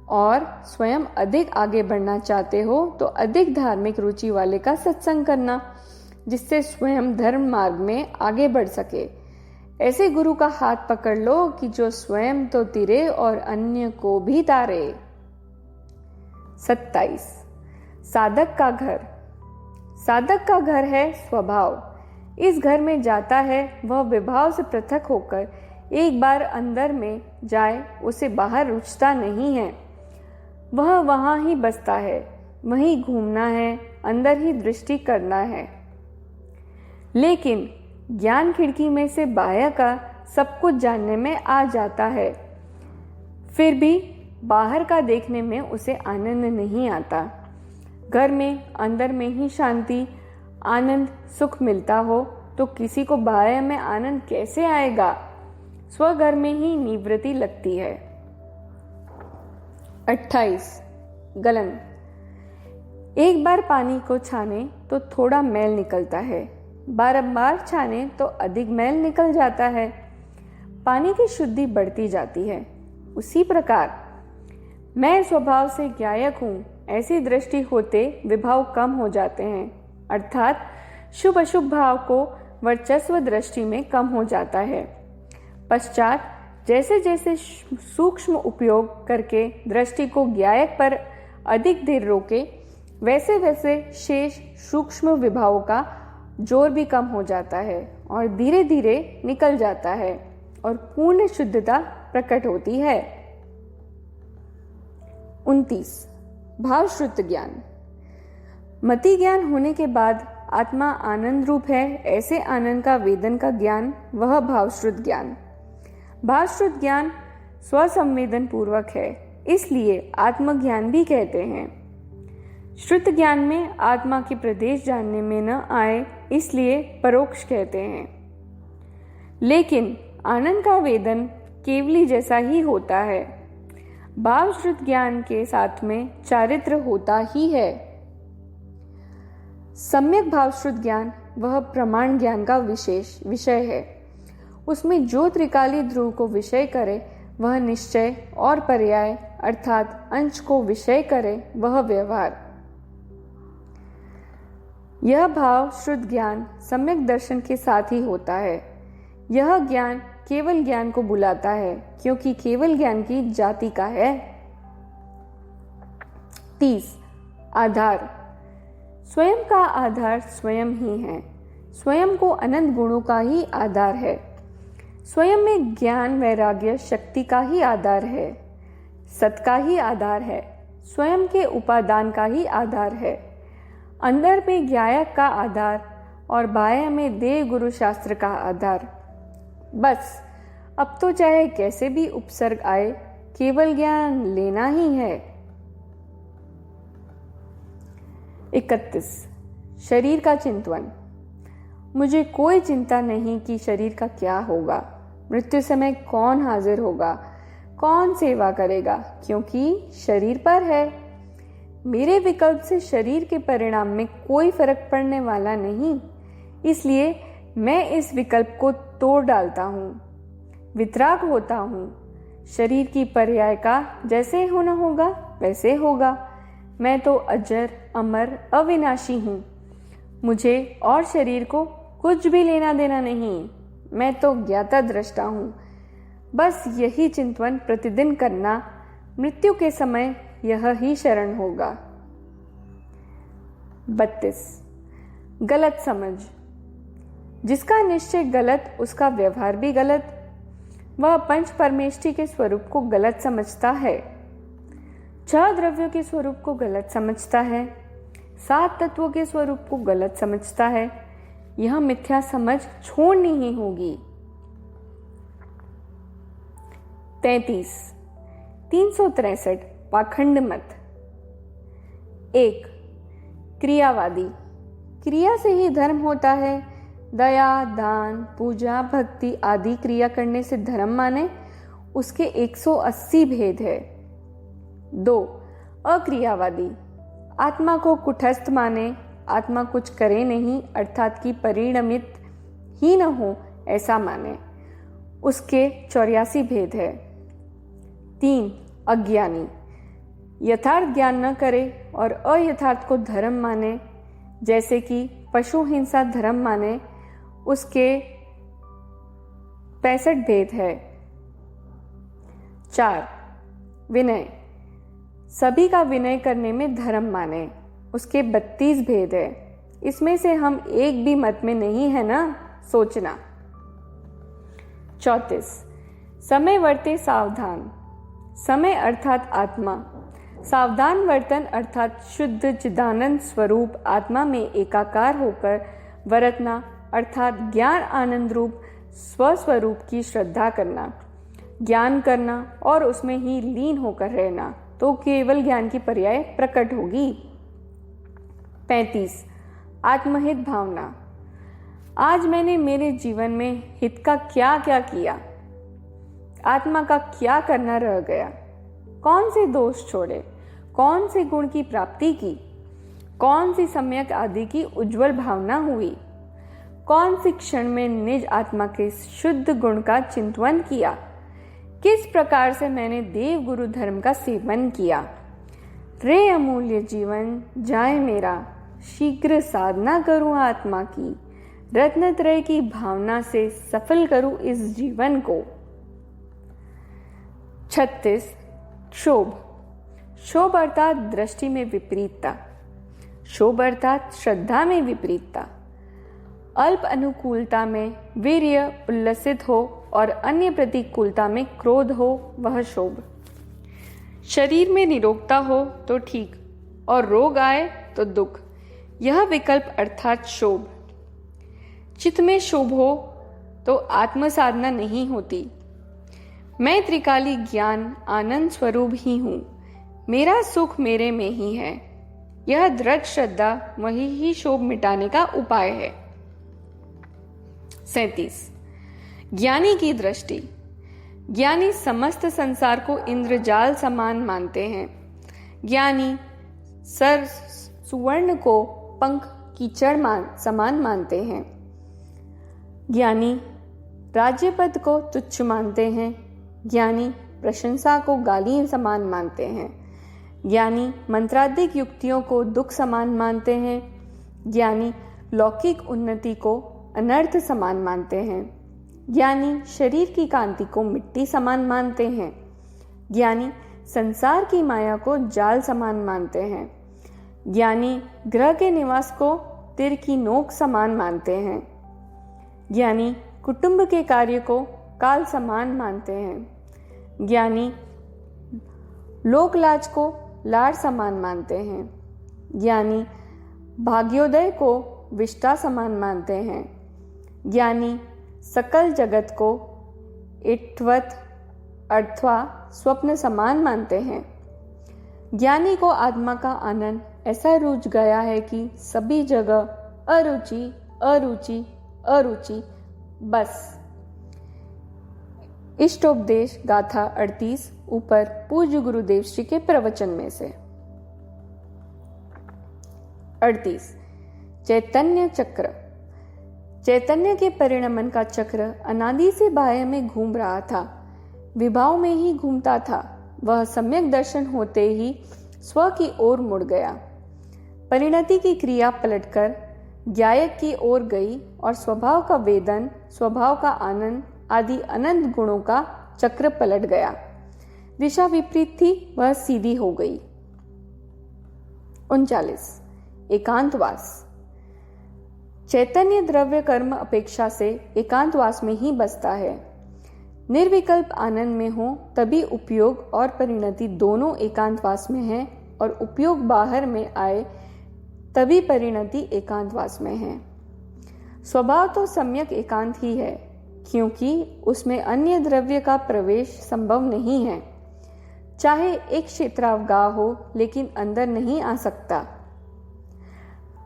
और स्वयं अधिक आगे बढ़ना चाहते हो तो अधिक धार्मिक रुचि वाले का सत्संग करना, जिससे स्वयं धर्म मार्ग में आगे बढ़ सके। ऐसे गुरु का हाथ पकड़ लो कि जो स्वयं तो तिरे और अन्य को भी तारे। 27. साधक का घर। साधक का घर है स्वभाव। इस घर में जाता है वह विभाव से पृथक होकर, एक बार अंदर में जाए उसे बाहर रुचता नहीं है। वह वहां ही बसता है, वहीं घूमना है, अंदर ही दृष्टि करना है। लेकिन ज्ञान खिड़की में से बाह्य का सब कुछ जानने में आ जाता है, फिर भी बाहर का देखने में उसे आनंद नहीं आता। घर में अंदर में ही शांति आनंद सुख मिलता हो तो किसी को बाह्य में आनंद कैसे आएगा। स्वघर में ही निवृत्ति लगती है। 28. गलन। एक बार पानी को छाने तो थोड़ा मैल निकलता है, बारंबार छाने तो अधिक मैल निकल जाता है, पानी की शुद्धि बढ़ती जाती है। उसी प्रकार मैं स्वभाव से ज्ञायक हूँ ऐसी दृष्टि होते विभाव कम हो जाते हैं, अर्थात शुभ अशुभ भाव को वर्चस्व दृष्टि में कम हो जाता है। पश्चात जैसे जैसे सूक्ष्म उपयोग करके दृष्टि को ज्ञायक पर अधिक देर रोके, वैसे वैसे शेष सूक्ष्म विभावों का जोर भी कम हो जाता है और धीरे धीरे निकल जाता है और पूर्ण शुद्धता प्रकट होती है। 29. भावश्रुत ज्ञान। मति ज्ञान होने के बाद आत्मा आनंद रूप है ऐसे आनंद का वेदन का ज्ञान, वह भावश्रुत ज्ञान। भावश्रुत ज्ञान स्वसंवेदन पूर्वक है, इसलिए आत्मज्ञान भी कहते हैं। श्रुत ज्ञान में आत्मा के प्रदेश जानने में न आए, इसलिए परोक्ष कहते हैं। लेकिन आनंद का वेदन केवली जैसा ही होता है। भावश्रुत ज्ञान के साथ में चारित्र होता ही है। सम्यक भावश्रुत ज्ञान वह प्रमाण ज्ञान का विशेष विषय है। उसमें जो त्रिकाली ध्रुव को विषय करे वह निश्चय, और पर्याय अर्थात अंश को विषय करे वह व्यवहार। यह भाव श्रुत ज्ञान सम्यक दर्शन के साथ ही होता है। यह ज्ञान केवल ज्ञान को बुलाता है, क्योंकि केवल ज्ञान की जाति का है। 30. आधार। स्वयं का आधार स्वयं ही है। स्वयं को अनंत गुणों का ही आधार है। स्वयं में ज्ञान वैराग्य शक्ति का ही आधार है, सत का ही आधार है, स्वयं के उपादान का ही आधार है। अंदर में ज्ञायक का आधार और बाह्य में देव गुरु शास्त्र का आधार। बस अब तो चाहे कैसे भी उपसर्ग आए, केवल ज्ञान लेना ही है। 31. शरीर का चिंतन। मुझे कोई चिंता नहीं कि शरीर का क्या होगा, मृत्यु समय कौन हाजिर होगा, कौन सेवा करेगा, क्योंकि शरीर पर है। मेरे विकल्प से शरीर के परिणाम में कोई फर्क पड़ने वाला नहीं, इसलिए मैं इस विकल्प को तोड़ डालता हूँ, वितराग होता हूँ। शरीर की पर्याय का जैसे होना होगा वैसे होगा। मैं तो अजर, अमर, अविनाशी हूँ। मुझे और शरीर को कुछ भी लेना देना नहीं। मैं तो ज्ञाता दृष्टा हूँ। बस यही चिंतन प्रतिदिन करना, मृत्यु के समय यह ही शरण होगा। 32. गलत समझ। जिसका निश्चय गलत उसका व्यवहार भी गलत। वह पंच परमेष्टि के स्वरूप को गलत समझता है, 6 द्रव्यों के स्वरूप को गलत समझता है, 7 तत्वों के स्वरूप को गलत समझता है। यह मिथ्या समझ छोड़नी ही होगी। 33. 363 पाखंड मत। 1. क्रियावादी। क्रिया से ही धर्म होता है। दया, दान, पूजा, भक्ति आदि क्रिया करने से धर्म माने, उसके 180 भेद है। 2. अक्रियावादी। आत्मा को कुटस्थ माने, आत्मा कुछ करे नहीं अर्थात कि परिणमित ही न हो ऐसा माने, उसके 84 भेद है। 3. अज्ञानी। यथार्थ ज्ञान न करे और अयथार्थ को धर्म माने, जैसे कि पशु हिंसा धर्म माने, उसके 65 भेद है। 4. विनय। सभी का विनय करने में धर्म माने, उसके 32 भेद है। इसमें से हम एक भी मत में नहीं है ना, सोचना। 34. समय वर्ते सावधान। समय अर्थात आत्मा। सावधान वर्तन अर्थात शुद्ध चिदानंद स्वरूप आत्मा में एकाकार होकर वर्तना अर्थात ज्ञान आनंद रूप स्वस्वरूप की श्रद्धा करना, ज्ञान करना और उसमें ही लीन होकर रहना, तो केवल ज्ञान की पर्याय प्रकट होगी। 35. आत्महित भावना। आज मैंने मेरे जीवन में हित का क्या क्या किया, आत्मा का क्या करना रह गया, कौन से दोष छोड़े, कौन से गुण की प्राप्ति की, कौन सी सम्यक आदि की उज्जवल भावना हुई, कौन सी क्षण में निज आत्मा के शुद्ध गुण का चिंतन किया, किस प्रकार से मैंने देव गुरु धर्म का सेवन किया। रे अमूल्य जीवन जाए मेरा, शीघ्र साधना करूं आत्मा की, रत्नत्रय की भावना से सफल करूं इस जीवन को। 36. क्षोभ। क्षोभ अर्थात दृष्टि में विपरीतता, क्षोभ अर्थात श्रद्धा में विपरीतता। अल्प अनुकूलता में वीर्य उल्लसित हो और अन्य प्रतिकूलता में क्रोध हो, वह क्षोभ। शरीर में निरोगता हो तो ठीक और रोग आए तो दुख, यह विकल्प अर्थात क्षोभ। चित्त में क्षोभ हो तो आत्म साधना नहीं होती। मैं त्रिकाली ज्ञान आनंद स्वरूप ही हूँ, मेरा सुख मेरे में ही है, यह दृढ़ श्रद्धा वही ही क्षोभ मिटाने का उपाय है। 37. ज्ञानी की दृष्टि। ज्ञानी समस्त संसार को इंद्रजाल समान मानते हैं। ज्ञानी सर सुवर्ण को पंख कीचड़ समान मानते हैं। ज्ञानी राज्य पद को तुच्छ मानते हैं। ज्ञानी प्रशंसा को गाली समान मानते हैं। ज्ञानी मंत्रादिक युक्तियों को दुख समान मानते हैं। ज्ञानी लौकिक उन्नति को अनर्थ समान मानते हैं। ज्ञानी शरीर की कांति को मिट्टी समान मानते हैं। ज्ञानी संसार की माया को जाल समान मानते हैं। ज्ञानी ग्रह के निवास को तिर की नोक समान मानते हैं। ज्ञानी कुटुंब के कार्य को काल समान मानते हैं। ज्ञानी लोकलाज को लाड़ समान मानते हैं। ज्ञानी भाग्योदय को विष्टा समान मानते हैं। ज्ञानी सकल जगत को इठवत अथवा स्वप्न समान मानते हैं। ज्ञानी को आत्मा का आनंद ऐसा रुझ गया है कि सभी जगह अरुचि अरुचि अरुचि बस। इष्टोपदेश गाथा 38 ऊपर पूज्य गुरुदेव श्री के प्रवचन में से। 38 चैतन्य चक्र। चैतन्य के परिणमन का चक्र अनादि से बाह्य में घूम रहा था, विभाव में ही घूमता था। वह सम्यक दर्शन होते ही स्व की ओर मुड़ गया। परिणति की क्रिया पलटकर ज्ञायक की ओर गई और स्वभाव का वेदन, स्वभाव का आनंद आदि अनंत गुणों का चक्र पलट गया। दिशा विपरीत थी, वह सीधी हो गई। 39 एकांतवास। चैतन्य द्रव्य कर्म अपेक्षा से एकांतवास में ही बसता है। निर्विकल्प आनंद में हो तभी उपयोग और परिणति दोनों एकांतवास में है, और उपयोग बाहर में आए तभी परिणति एकांतवास में है। स्वभाव तो सम्यक एकांत ही है, क्योंकि उसमें अन्य द्रव्य का प्रवेश संभव नहीं है। चाहे एक क्षेत्रावगाह हो, लेकिन अंदर नहीं आ सकता।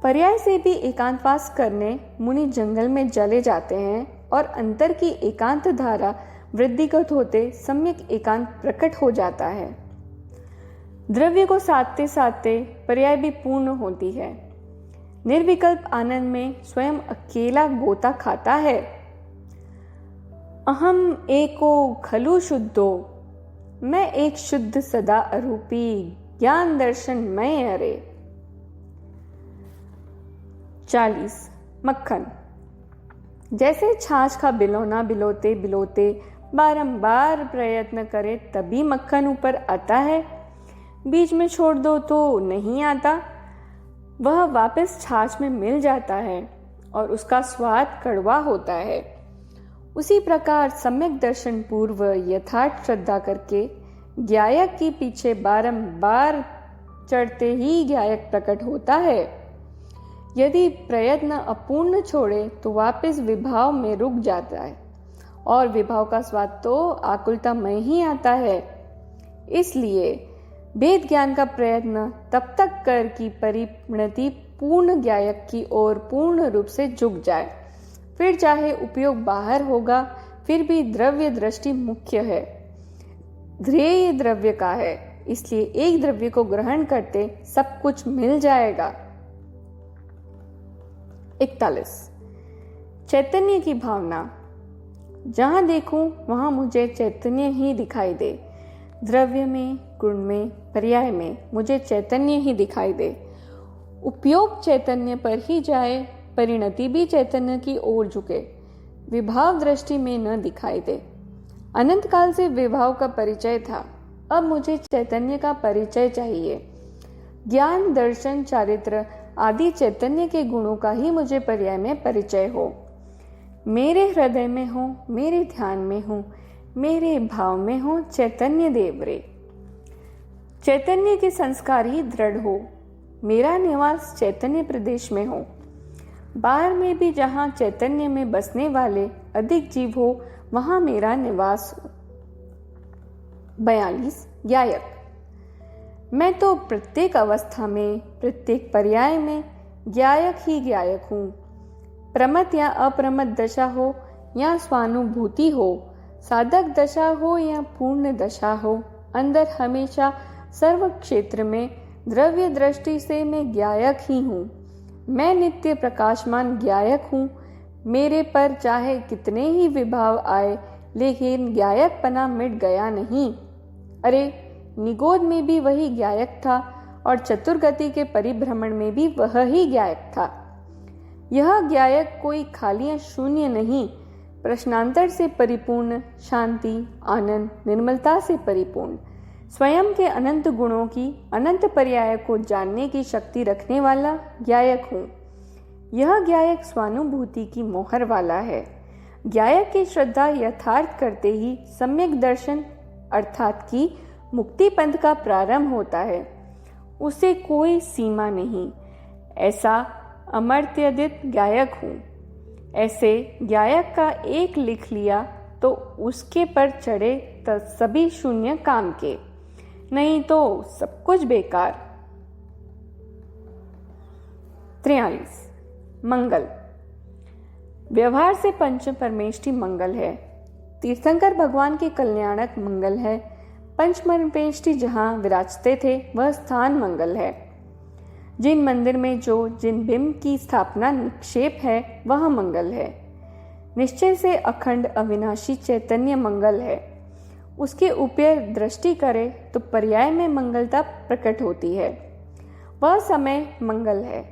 पर्याय से भी एकांतवास करने मुनि जंगल में चले जाते हैं, और अंतर की एकांत धारा वृद्धिगत होते सम्यक एकांत प्रकट हो जाता है। द्रव्य को साधते साधते पर्याय भी पूर्ण होती है। निर्विकल्प आनंद में स्वयं अकेला गोता खाता है। अहम एको खलु शुद्धो, मैं एक शुद्ध सदा अरूपी, ज्ञान दर्शन मैं अरे। 40 मक्खन। जैसे छाछ का बिलौना बिलोते बिलोते बारंबार प्रयत्न करे तभी मक्खन ऊपर आता है, बीच में छोड़ दो तो नहीं आता। वह वापस छाछ में मिल जाता है और उसका स्वाद कड़वा होता है। उसी प्रकार सम्यक दर्शन पूर्व यथार्थ श्रद्धा करके ज्ञायक के पीछे बारंबार चढ़ते ही ज्ञायक प्रकट होता है। यदि प्रयत्न अपूर्ण छोड़े तो वापस विभाव में रुक जाता है, और विभाव का स्वाद तो आकुलता में ही आता है। इसलिए भेद ज्ञान का प्रयत्न तब तक कर कि परिणति पूर्ण ज्ञायक की ओर पूर्ण रूप से झुक जाए। फिर चाहे उपयोग बाहर होगा, फिर भी द्रव्य दृष्टि मुख्य है। ध्येय द्रव्य का है, इसलिए एक द्रव्य को ग्रहण करते सब कुछ मिल जाएगा। 41 चैतन्य की भावना। जहां देखूं वहां मुझे चैतन्य ही दिखाई दे। द्रव्य में, गुण में, पर्याय में मुझे चैतन्य ही दिखाई दे। उपयोग चैतन्य पर ही जाए, परिणति भी चैतन्य की ओर झुके, विभाव दृष्टि में न दिखाई दे। अनंत काल से विभाव का परिचय था, अब मुझे चैतन्य का परिचय चाहिए। ज्ञान, दर्शन, चारित्र आदि चैतन्य के गुणों का ही मुझे पर्याय में परिचय हो। मेरे हृदय में हो, मेरे ध्यान में हो, मेरे भाव में हो चैतन्य देव रे। चैतन्य के संस्कार ही दृढ़ हो, मेरा निवास चैतन्य प्रदेश में हो। बाहर में भी जहाँ चैतन्य में बसने वाले अधिक जीव हो, वहाँ मेरा निवास हो। 42 ज्ञायक। मैं तो प्रत्येक अवस्था में, प्रत्येक पर्याय में ज्ञायक ही ज्ञायक हूँ। प्रमत या अप्रमत दशा हो या स्वानुभूति हो, साधक दशा हो या पूर्ण दशा हो, अंदर हमेशा सर्व क्षेत्र में द्रव्य दृष्टि से मैं ज्ञायक ही हूँ। मैं नित्य प्रकाशमान ज्ञायक हूँ। मेरे पर चाहे कितने ही विभाव आए, लेकिन ज्ञायकपना मिट गया नहीं। अरे, निगोद में भी वही ज्ञायक था, और चतुर्गति के परिभ्रमण में भी वह ही ज्ञायक था। यह ज्ञायक कोई खाली या शून्य नहीं, प्रश्नांतर से परिपूर्ण, शांति, आनंद, निर्मलता से परिपूर्ण, स्वयं के अनंत गुणों की अनंत पर्याय को जानने की शक्ति रखने वाला ज्ञायक हूँ। यह ज्ञायक स्वानुभूति की मोहर वाला है। ज्ञायक की श्रद्धा यथार्थ करते ही सम्यक दर्शन अर्थात की मुक्ति पंथ का प्रारंभ होता है। उसे कोई सीमा नहीं। ऐसा अमर्त्यादित ज्ञायक हूँ। ऐसे ज्ञायक का एक लिख लिया तो उसके पर चढ़े तो सभी शून्य काम के, नहीं तो सब कुछ बेकार। 43 मंगल। व्यवहार से पंच परमेष्टि मंगल है। तीर्थंकर भगवान के कल्याणक मंगल है। पंच परमेष्टि जहाँ विराजते थे वह स्थान मंगल है। जिन मंदिर में जिन बिंब की स्थापना निक्षेप है वह मंगल है। निश्चय से अखंड अविनाशी चैतन्य मंगल है। उसके ऊपर दृष्टि करे तो पर्याय में मंगलता प्रकट होती है। वह समय मंगल है।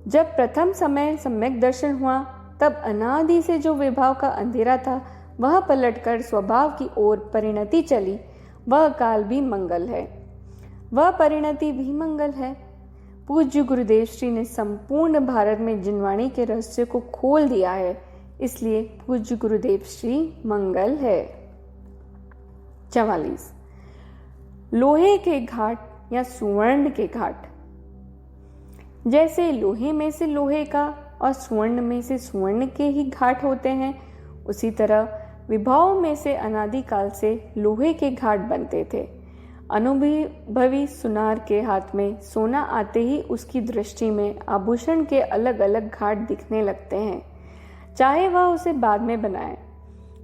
जब प्रथम समय सम्यक दर्शन हुआ तब अनादि से जो विभाव का अंधेरा था वह पलटकर स्वभाव की ओर परिणति चली। वह काल भी मंगल है, वह परिणति भी मंगल है। पूज्य गुरुदेव श्री ने संपूर्ण भारत में जिनवाणी के रहस्य को खोल दिया है, इसलिए पूज्य गुरुदेव श्री मंगल है। 44 लोहे के घाट या सुवर्ण के घाट। जैसे लोहे में से लोहे का और स्वर्ण में से स्वर्ण के ही घाट होते हैं, उसी तरह विभाव में से अनादिकाल से लोहे के घाट बनते थे। अनुभवी सुनार के हाथ में सोना आते ही उसकी दृष्टि में आभूषण के अलग अलग घाट दिखने लगते हैं, चाहे वह उसे बाद में बनाए।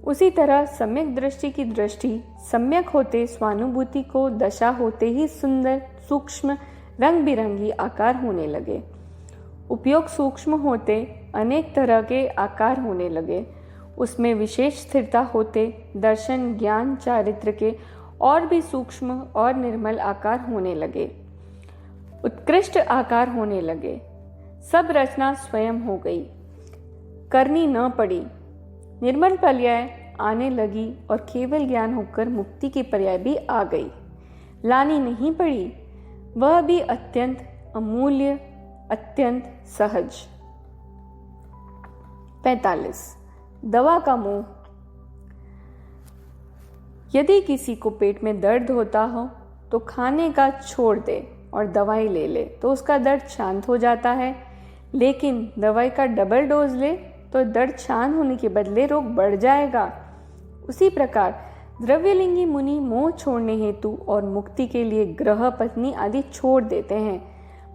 उसी तरह सम्यक दृष्टि की दृष्टि सम्यक होते स्वानुभूति को दशा होते ही सुंदर सूक्ष्म रंग बिरंगी आकार होने लगे। उपयोग सूक्ष्म होते अनेक तरह के आकार होने लगे। उसमें विशेष स्थिरता होते दर्शन ज्ञान चारित्र के और भी सूक्ष्म और निर्मल आकार होने लगे, उत्कृष्ट आकार होने लगे। सब रचना स्वयं हो गई, करनी न पड़ी। निर्मल पर्याय आने लगी और केवल ज्ञान होकर मुक्ति की पर्याय भी आ गई। लानी नहीं पड़ी, वह भी अत्यंत अमूल्य, अत्यंत सहज। 45 दवा का मोह। यदि किसी को पेट में दर्द होता हो तो खाने का छोड़ दे और दवाई ले ले तो उसका दर्द शांत हो जाता है, लेकिन दवाई का डबल डोज ले तो दर्द शांत होने के बदले रोग बढ़ जाएगा। उसी प्रकार द्रव्यलिंगी मुनि मोह छोड़ने हेतु और मुक्ति के लिए ग्रह पत्नी आदि छोड़ देते हैं।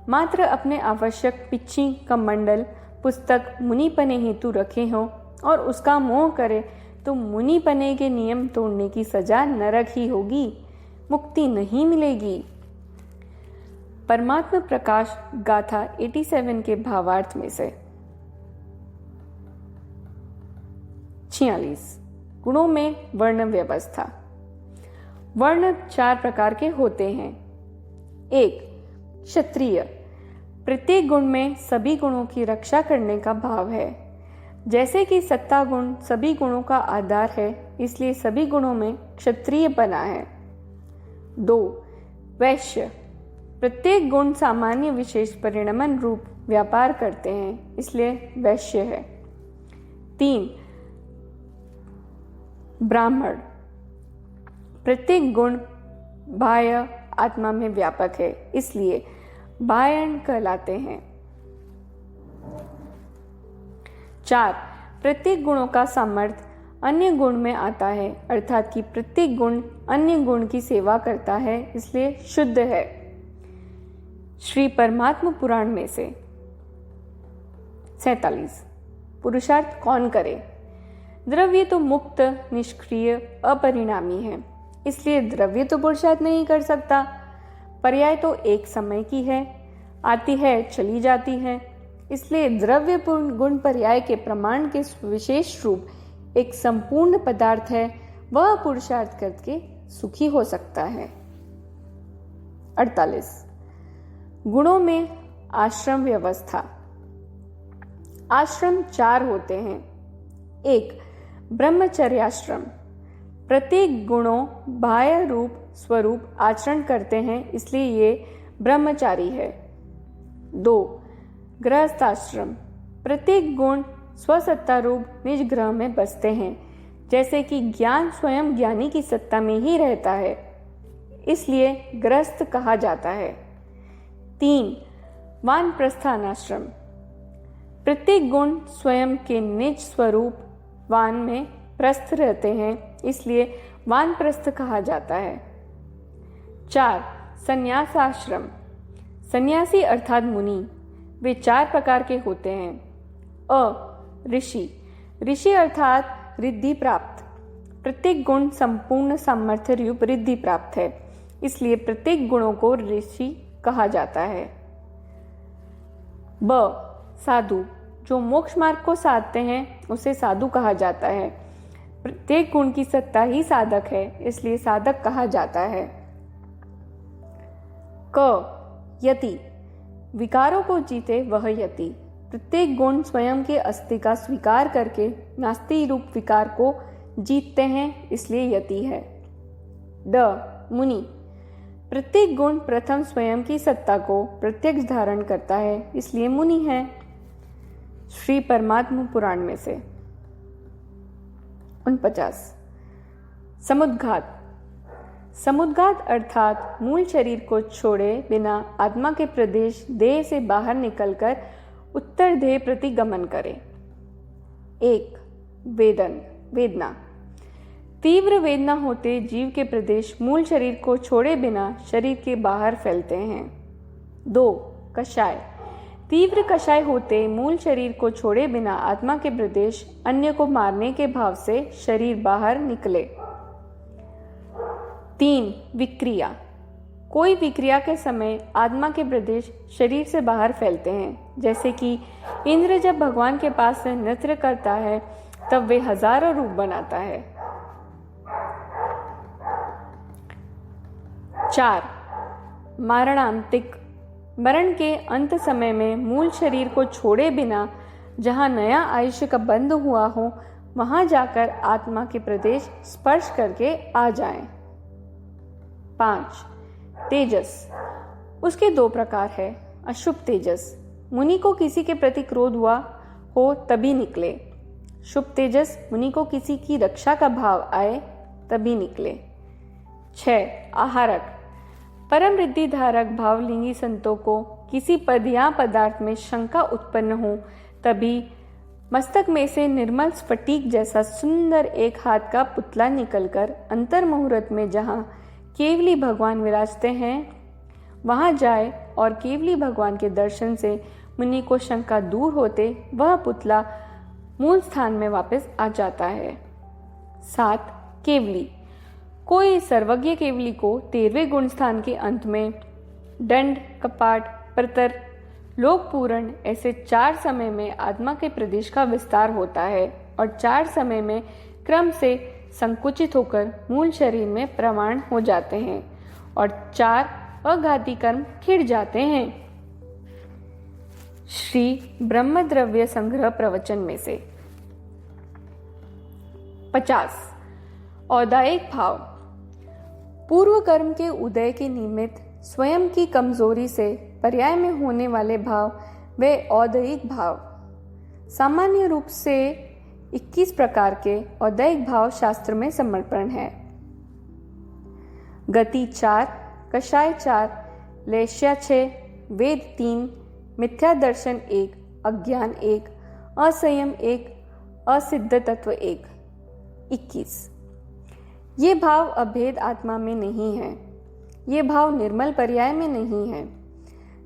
मात्र अपने आवश्यक पिच्ची कमंडल पुस्तक मुनिपने हेतु रखे हों और उसका मोह करे तो मुनिपने के नियम तोड़ने की सजा नरक ही होगी, मुक्ति नहीं मिलेगी। परमात्मा प्रकाश गाथा 87 के भावार्थ में से। 46 गुणों में वर्ण व्यवस्था। वर्ण 4 प्रकार के होते हैं। 1 क्षत्रिय। प्रत्येक गुण में सभी गुणों की रक्षा करने का भाव है। जैसे कि सत्ता गुण सभी गुणों का आधार है, इसलिए सभी गुणों में क्षत्रिय बना है। 2 वैश्य। प्रत्येक गुण सामान्य विशेष परिणमन रूप व्यापार करते हैं, इसलिए वैश्य है। 3 ब्राह्मण। प्रत्येक गुण बाह्य आत्मा में व्यापक है, इसलिए बाह्यण कहलाते हैं। 4 प्रत्येक गुणों का सामर्थ्य अन्य गुण में आता है, अर्थात कि प्रत्येक गुण अन्य गुण की सेवा करता है, इसलिए शुद्ध है। श्री परमात्मा पुराण में से। 47 पुरुषार्थ कौन करे। द्रव्य तो मुक्त निष्क्रिय अपरिणामी है, इसलिए द्रव्य तो पुरुषार्थ नहीं कर सकता। पर्याय तो एक समय की है, आती है चली जाती है, इसलिए द्रव्य गुण पर्याय के प्रमाण के विशेष रूप एक संपूर्ण पदार्थ है, वह पुरुषार्थ करके सुखी हो सकता है। 48 गुणों में आश्रम व्यवस्था। आश्रम 4 होते हैं। 1 ब्रह्मचर्याश्रम। प्रत्येक गुणों बाह्य रूप स्वरूप आचरण करते हैं, इसलिए ये ब्रह्मचारी है। 2 गृहस्थाश्रम। प्रत्येक गुण स्वसत्ता रूप निज ग्रह में बसते हैं, जैसे कि ज्ञान स्वयं ज्ञानी की सत्ता में ही रहता है, इसलिए गृहस्थ कहा जाता है। 3 वानप्रस्थानाश्रम। प्रत्येक गुण स्वयं के निज स्वरूप वान में प्रस्थ रहते हैं, इसलिए वानप्रस्थ कहा जाता है। 4 संन्यासाश्रम। सन्यासी अर्थात मुनि, वे 4 प्रकार के होते हैं। अ ऋषि। ऋषि अर्थात रिद्धि प्राप्त। प्रत्येक गुण संपूर्ण सामर्थ्य रूप रिद्धि प्राप्त है, इसलिए प्रत्येक गुणों को ऋषि कहा जाता है। ब, साधु, जो मोक्ष मार्ग को साधते हैं उसे साधु कहा जाता है। प्रत्येक गुण की सत्ता ही साधक है, इसलिए साधक कहा जाता है। क, यति, विकारों को जीते वह यति। प्रत्येक गुण स्वयं के अस्तित्व का स्वीकार करके नास्ति रूप विकार को जीतते हैं, इसलिए यति है। ड, मुनि, प्रत्येक गुण प्रथम स्वयं की सत्ता को प्रत्यक्ष धारण करता है, इसलिए मुनि है। श्री परमात्मा पुराण में से 49। समुद्घात, समुद्घात अर्थात मूल शरीर को छोड़े बिना आत्मा के प्रदेश देह से बाहर निकलकर उत्तर देह प्रति गमन करे। 1, वेदन, वेदना, तीव्र वेदना होते जीव के प्रदेश मूल शरीर को छोड़े बिना शरीर के बाहर फैलते हैं। 2, कषाय, तीव्र कषाय होते मूल शरीर को छोड़े बिना आत्मा के प्रदेश अन्य को मारने के भाव से शरीर बाहर निकले। 3, विक्रिया, कोई विक्रिया के समय आत्मा के प्रदेश शरीर से बाहर फैलते हैं, जैसे कि इंद्र जब भगवान के पास से नृत्य करता है तब वे हजारों रूप बनाता है। 4, मारणांतिक, मरण के अंत समय में मूल शरीर को छोड़े बिना जहाँ नया आयुष्य का बंध हुआ हो वहां जाकर आत्मा के प्रदेश स्पर्श करके आ जाएं। 5, तेजस, उसके 2 प्रकार है। अशुभ तेजस, मुनि को किसी के प्रति क्रोध हुआ हो तभी निकले। शुभ तेजस, मुनि को किसी की रक्षा का भाव आए तभी निकले। 6, आहारक, परम रिद्धि धारक भावलिंगी संतों को किसी पद या पदार्थ में शंका उत्पन्न हो तभी मस्तक में से निर्मल स्फटिक जैसा सुंदर एक हाथ का पुतला निकलकर अंतर मुहूर्त में जहाँ केवली भगवान विराजते हैं वहां जाए और केवली भगवान के दर्शन से मुनि को शंका दूर होते वह पुतला मूल स्थान में वापस आ जाता है। 7, केवली, कोई सर्वज्ञ केवली को 13वें गुण स्थान के अंत में दंड, कपाट, प्रतर, लोक पूरण ऐसे 4 समय में आत्मा के प्रदेश का विस्तार होता है और 4 समय में क्रम से संकुचित होकर मूल शरीर में प्रमाण हो जाते हैं और 4 अघाती कर्म खिड़ जाते हैं। श्री ब्रह्मद्रव्य संग्रह प्रवचन में से 50, औदायिक भाव, पूर्व कर्म के उदय के निमित्त स्वयं की कमजोरी से पर्याय में होने वाले भाव वे औदयिक भाव। सामान्य रूप से 21 प्रकार के औदयिक भाव शास्त्र में समर्पण है। गति 4, कषाय 4, लेश्या 6, वेद 3, मिथ्या दर्शन 1, अज्ञान 1, असंयम 1, असिद्ध तत्व 1। 21, ये भाव अभेद आत्मा में नहीं है। ये भाव निर्मल पर्याय में नहीं है।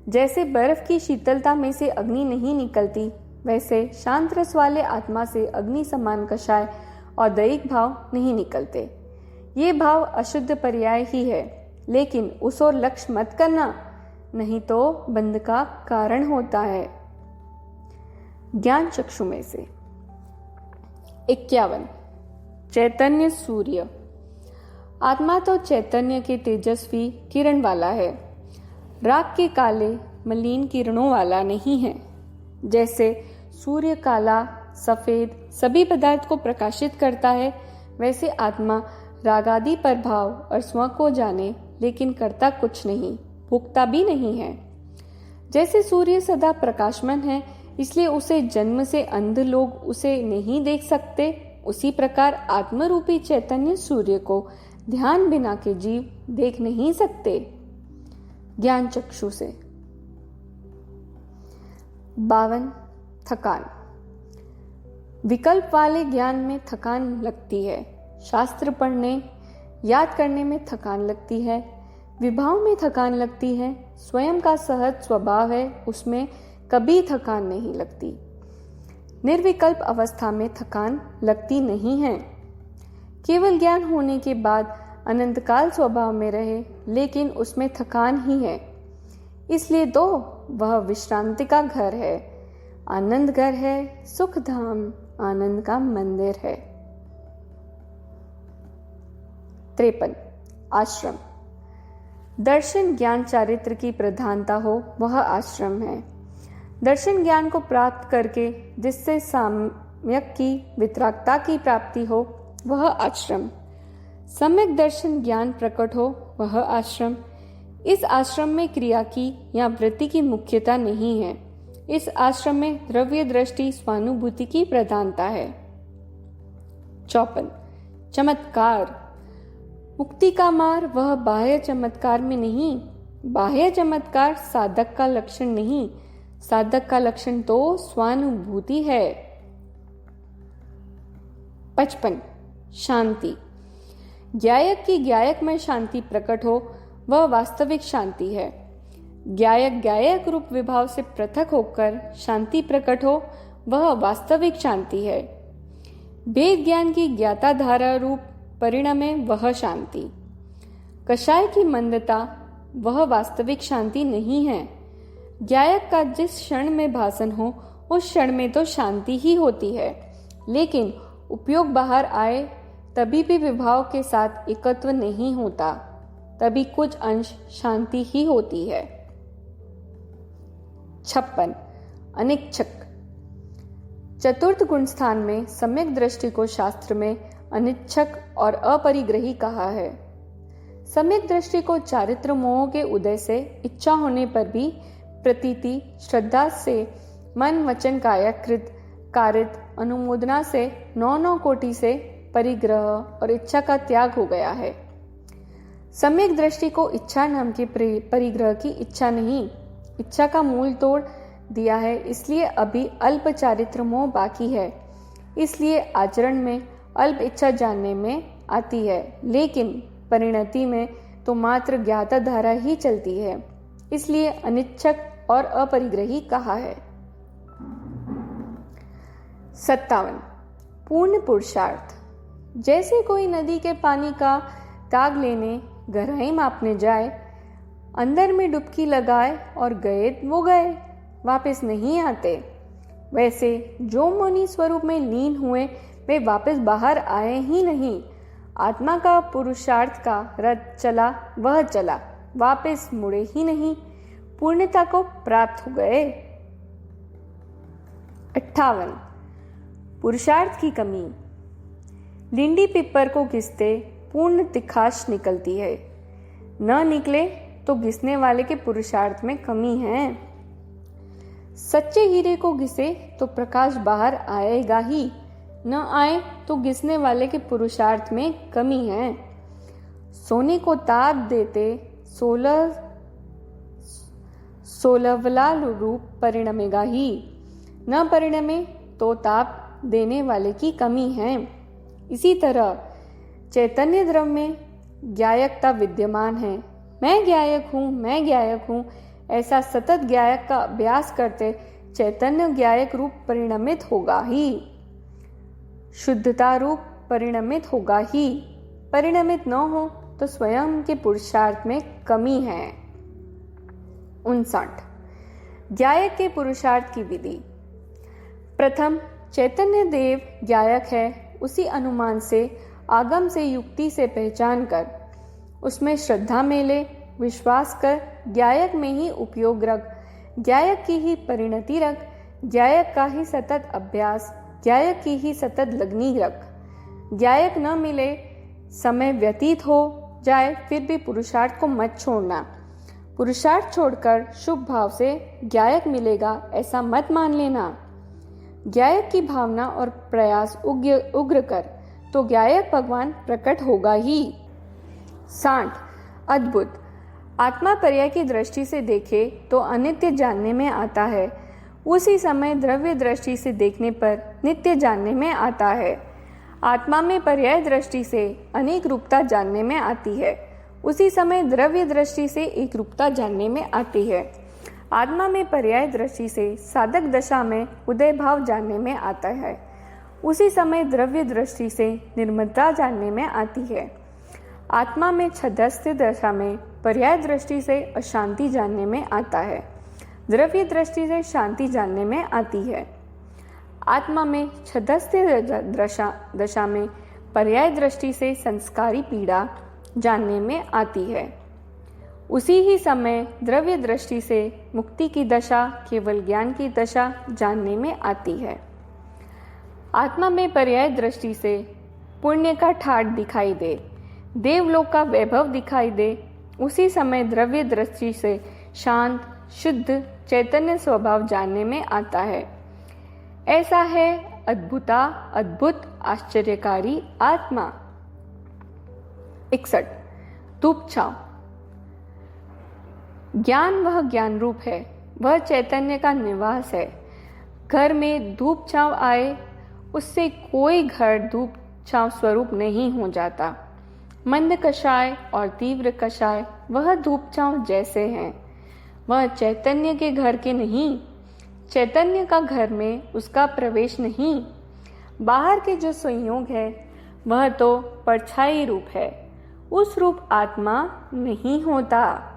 जैसे बर्फ की शीतलता में से अग्नि नहीं निकलती, वैसे शांत रस वाले आत्मा से अग्नि समान कषाय और दैहिक भाव नहीं निकलते। ये भाव अशुद्ध पर्याय ही है, लेकिन उस ओर लक्ष्य मत करना, नहीं तो बंध का कारण होता है। ज्ञान चक्षु में से 51, चैतन्य सूर्य, आत्मा तो चैतन्य के तेजस्वी किरण वाला है, राख के काले मलिन किरणों वाला नहीं है। जैसे सूर्य काला सफेद सभी पदार्थ को प्रकाशित करता है, वैसे आत्मा रागादि प्रभाव और स्व को जाने लेकिन करता कुछ नहीं, भोगता भी नहीं है। जैसे सूर्य सदा प्रकाशमान है, इसलिए उसे जन्म से अंध लोग उसे नहीं देख सकते, उसी प्रकार आत्मरूपी चैतन्य सूर्य को ध्यान बिना के जीव देख नहीं सकते। ज्ञान चक्षु से 52, थकान, विकल्प वाले ज्ञान में थकान लगती है, शास्त्र पढ़ने याद करने में थकान लगती है, विभाव में थकान लगती है, स्वयं का सहज स्वभाव है, उसमें कभी थकान नहीं लगती। निर्विकल्प अवस्था में थकान लगती नहीं है। केवल ज्ञान होने के बाद अनंतकाल स्वभाव में रहे, लेकिन उसमें थकान ही है। इसलिए वह विश्रांति का घर है, आनंद घर है, सुख धाम आनंद का मंदिर है। 53 आश्रम। दर्शन ज्ञान चारित्र की प्रधानता हो वह आश्रम है। दर्शन ज्ञान को प्राप्त करके जिससे सम्यक की वितरागता की प्राप्ति हो वह आश्रम। सम्यक दर्शन ज्ञान प्रकट हो वह आश्रम। इस आश्रम में क्रिया की या वृत्ति की मुख्यता नहीं है। इस आश्रम में द्रव्य दृष्टि स्वानुभूति की प्रधानता है। 54 चमत्कार। मुक्ति का मार्ग वह बाह्य चमत्कार में नहीं। बाह्य चमत्कार साधक का लक्षण नहीं, साधक का लक्षण तो स्वानुभूति है। 55 शांति। ज्ञायक की ज्ञायक में शांति प्रकट हो वह वास्तविक शांति है। ज्ञायक ज्ञायक रूप विभाव से पृथक होकर शांति प्रकट हो वह वास्तविक शांति है। वेद ज्ञान की ज्ञाता धारा रूप परिणमे वह शांति। कषाय की मंदता वह वास्तविक शांति नहीं है। ज्ञायक का जिस क्षण में भासन हो उस क्षण में तो शांति ही होती है, लेकिन उपयोग बाहर आए तभी भी विभाव के साथ एकत्व नहीं होता, तभी कुछ अंश शांति ही होती है। 56 अनिच्छक। चतुर्थ गुण स्थान में सम्यक दृष्टि को शास्त्र में अनिच्छक और अपरिग्रही कहा है। सम्यक दृष्टि को चारित्र मोह के उदय से इच्छा होने पर भी प्रतीति श्रद्धा से मन वचन कायाकृत कारित अनुमोदना से 9 कोटि से परिग्रह और इच्छा का त्याग हो गया है। सम्यक दृष्टि को इच्छा नाम के परिग्रह की इच्छा नहीं, इच्छा का मूल तोड़ दिया है, इसलिए अभी अल्प चारित्र मोह बाकी है। इसलिए आचरण में अल्प इच्छा जानने में आती है, लेकिन परिणति में तो मात्र ज्ञाता धारा ही चलती है, इसलिए अनिच्छक और अपरिग्रही कहा है। 57 पूर्ण पुरुषार्थ। जैसे कोई नदी के पानी का ताग लेने गहराई मापने जाए, अंदर में डुबकी लगाए और गए वो गए, वापस नहीं आते, वैसे जो मौनी स्वरूप में लीन हुए वे वापस बाहर आए ही नहीं। आत्मा का पुरुषार्थ का रथ चला वह चला, वापस मुड़े ही नहीं, पूर्णता को प्राप्त हो गए। 58 पुरुषार्थ की कमी। लिंडी पिप्पर को घिसते पूर्ण तिखाश निकलती है, न निकले तो घिसने वाले के पुरुषार्थ में कमी है। सच्चे हीरे को घिसे तो प्रकाश बाहर आएगा ही, न आए तो घिसने वाले के पुरुषार्थ में कमी है। सोने को ताप देते 16 रूप परिणमेगा ही, न परिणमे तो ताप देने वाले की कमी है। इसी तरह चैतन्य द्रव्य में ज्ञायकता विद्यमान है। मैं ज्ञायक हूँ, मैं ज्ञायक हूँ, ऐसा सतत ज्ञायक का अभ्यास करते चैतन्य ज्ञायक रूप परिणमित होगा ही, शुद्धता रूप परिणमित होगा ही। परिणमित न हो तो स्वयं के पुरुषार्थ में कमी है। 59 ज्ञायक के पुरुषार्थ की विधि। प्रथम चैतन्य देव ज्ञायक है, उसी अनुमान से आगम से युक्ति से पहचान कर उसमें श्रद्धा मेले, विश्वास कर ज्ञायक में ही उपयोग रख, ज्ञायक की ही परिणति रख, ज्ञायक का ही सतत अभ्यास, ज्ञायक की ही सतत लगनी रख। ज्ञायक न मिले, समय व्यतीत हो जाए, फिर भी पुरुषार्थ को मत छोड़ना। पुरुषार्थ छोड़कर शुभ भाव से ज्ञायक मिलेगा ऐसा मत मान लेना। ज्ञायक की भावना और प्रयास उग्र कर तो ज्ञायक भगवान प्रकट होगा ही। 60 अद्भुत। आत्मा पर्याय की दृष्टि से देखे तो अनित्य जानने में आता है, उसी समय द्रव्य दृष्टि से देखने पर नित्य जानने में आता है। आत्मा में पर्याय दृष्टि से अनेक रूपता जानने में आती है, उसी समय द्रव्य दृष्टि से एक रूपता जानने में आती है। आत्मा में पर्याय दृष्टि से साधक दशा में उदय भाव जानने में आता है, उसी समय द्रव्य दृष्टि से निर्मलता जानने में आती है। आत्मा में छदस्थ दशा में पर्याय दृष्टि से अशांति जानने में आता है, द्रव्य दृष्टि से शांति जानने में आती है। आत्मा में छदस्थ्य दशा में पर्याय दृष्टि से संस्कारी पीड़ा जानने में आती है। उसी ही समय द्रव्य दृष्टि से मुक्ति की दशा केवल ज्ञान की दशा जानने में आती है। आत्मा में पर्याय दृष्टि से पुण्य का ठाट दिखाई दे, देवलोक का वैभव दिखाई दे, उसी समय द्रव्य दृष्टि से शांत शुद्ध चैतन्य स्वभाव जानने में आता है। ऐसा है अद्भुत आश्चर्यकारी आत्मा। 61 धूप छांव। ज्ञान वह ज्ञान रूप है, वह चैतन्य का निवास है। घर में धूप छांव आए, उससे कोई घर धूप छांव स्वरूप नहीं हो जाता। मंद कषाय और तीव्र कषाय वह धूप छांव जैसे हैं। वह चैतन्य के घर के नहीं, चैतन्य का घर में उसका प्रवेश नहीं। बाहर के जो संयोग है वह तो परछाई रूप है, उस रूप आत्मा नहीं होता।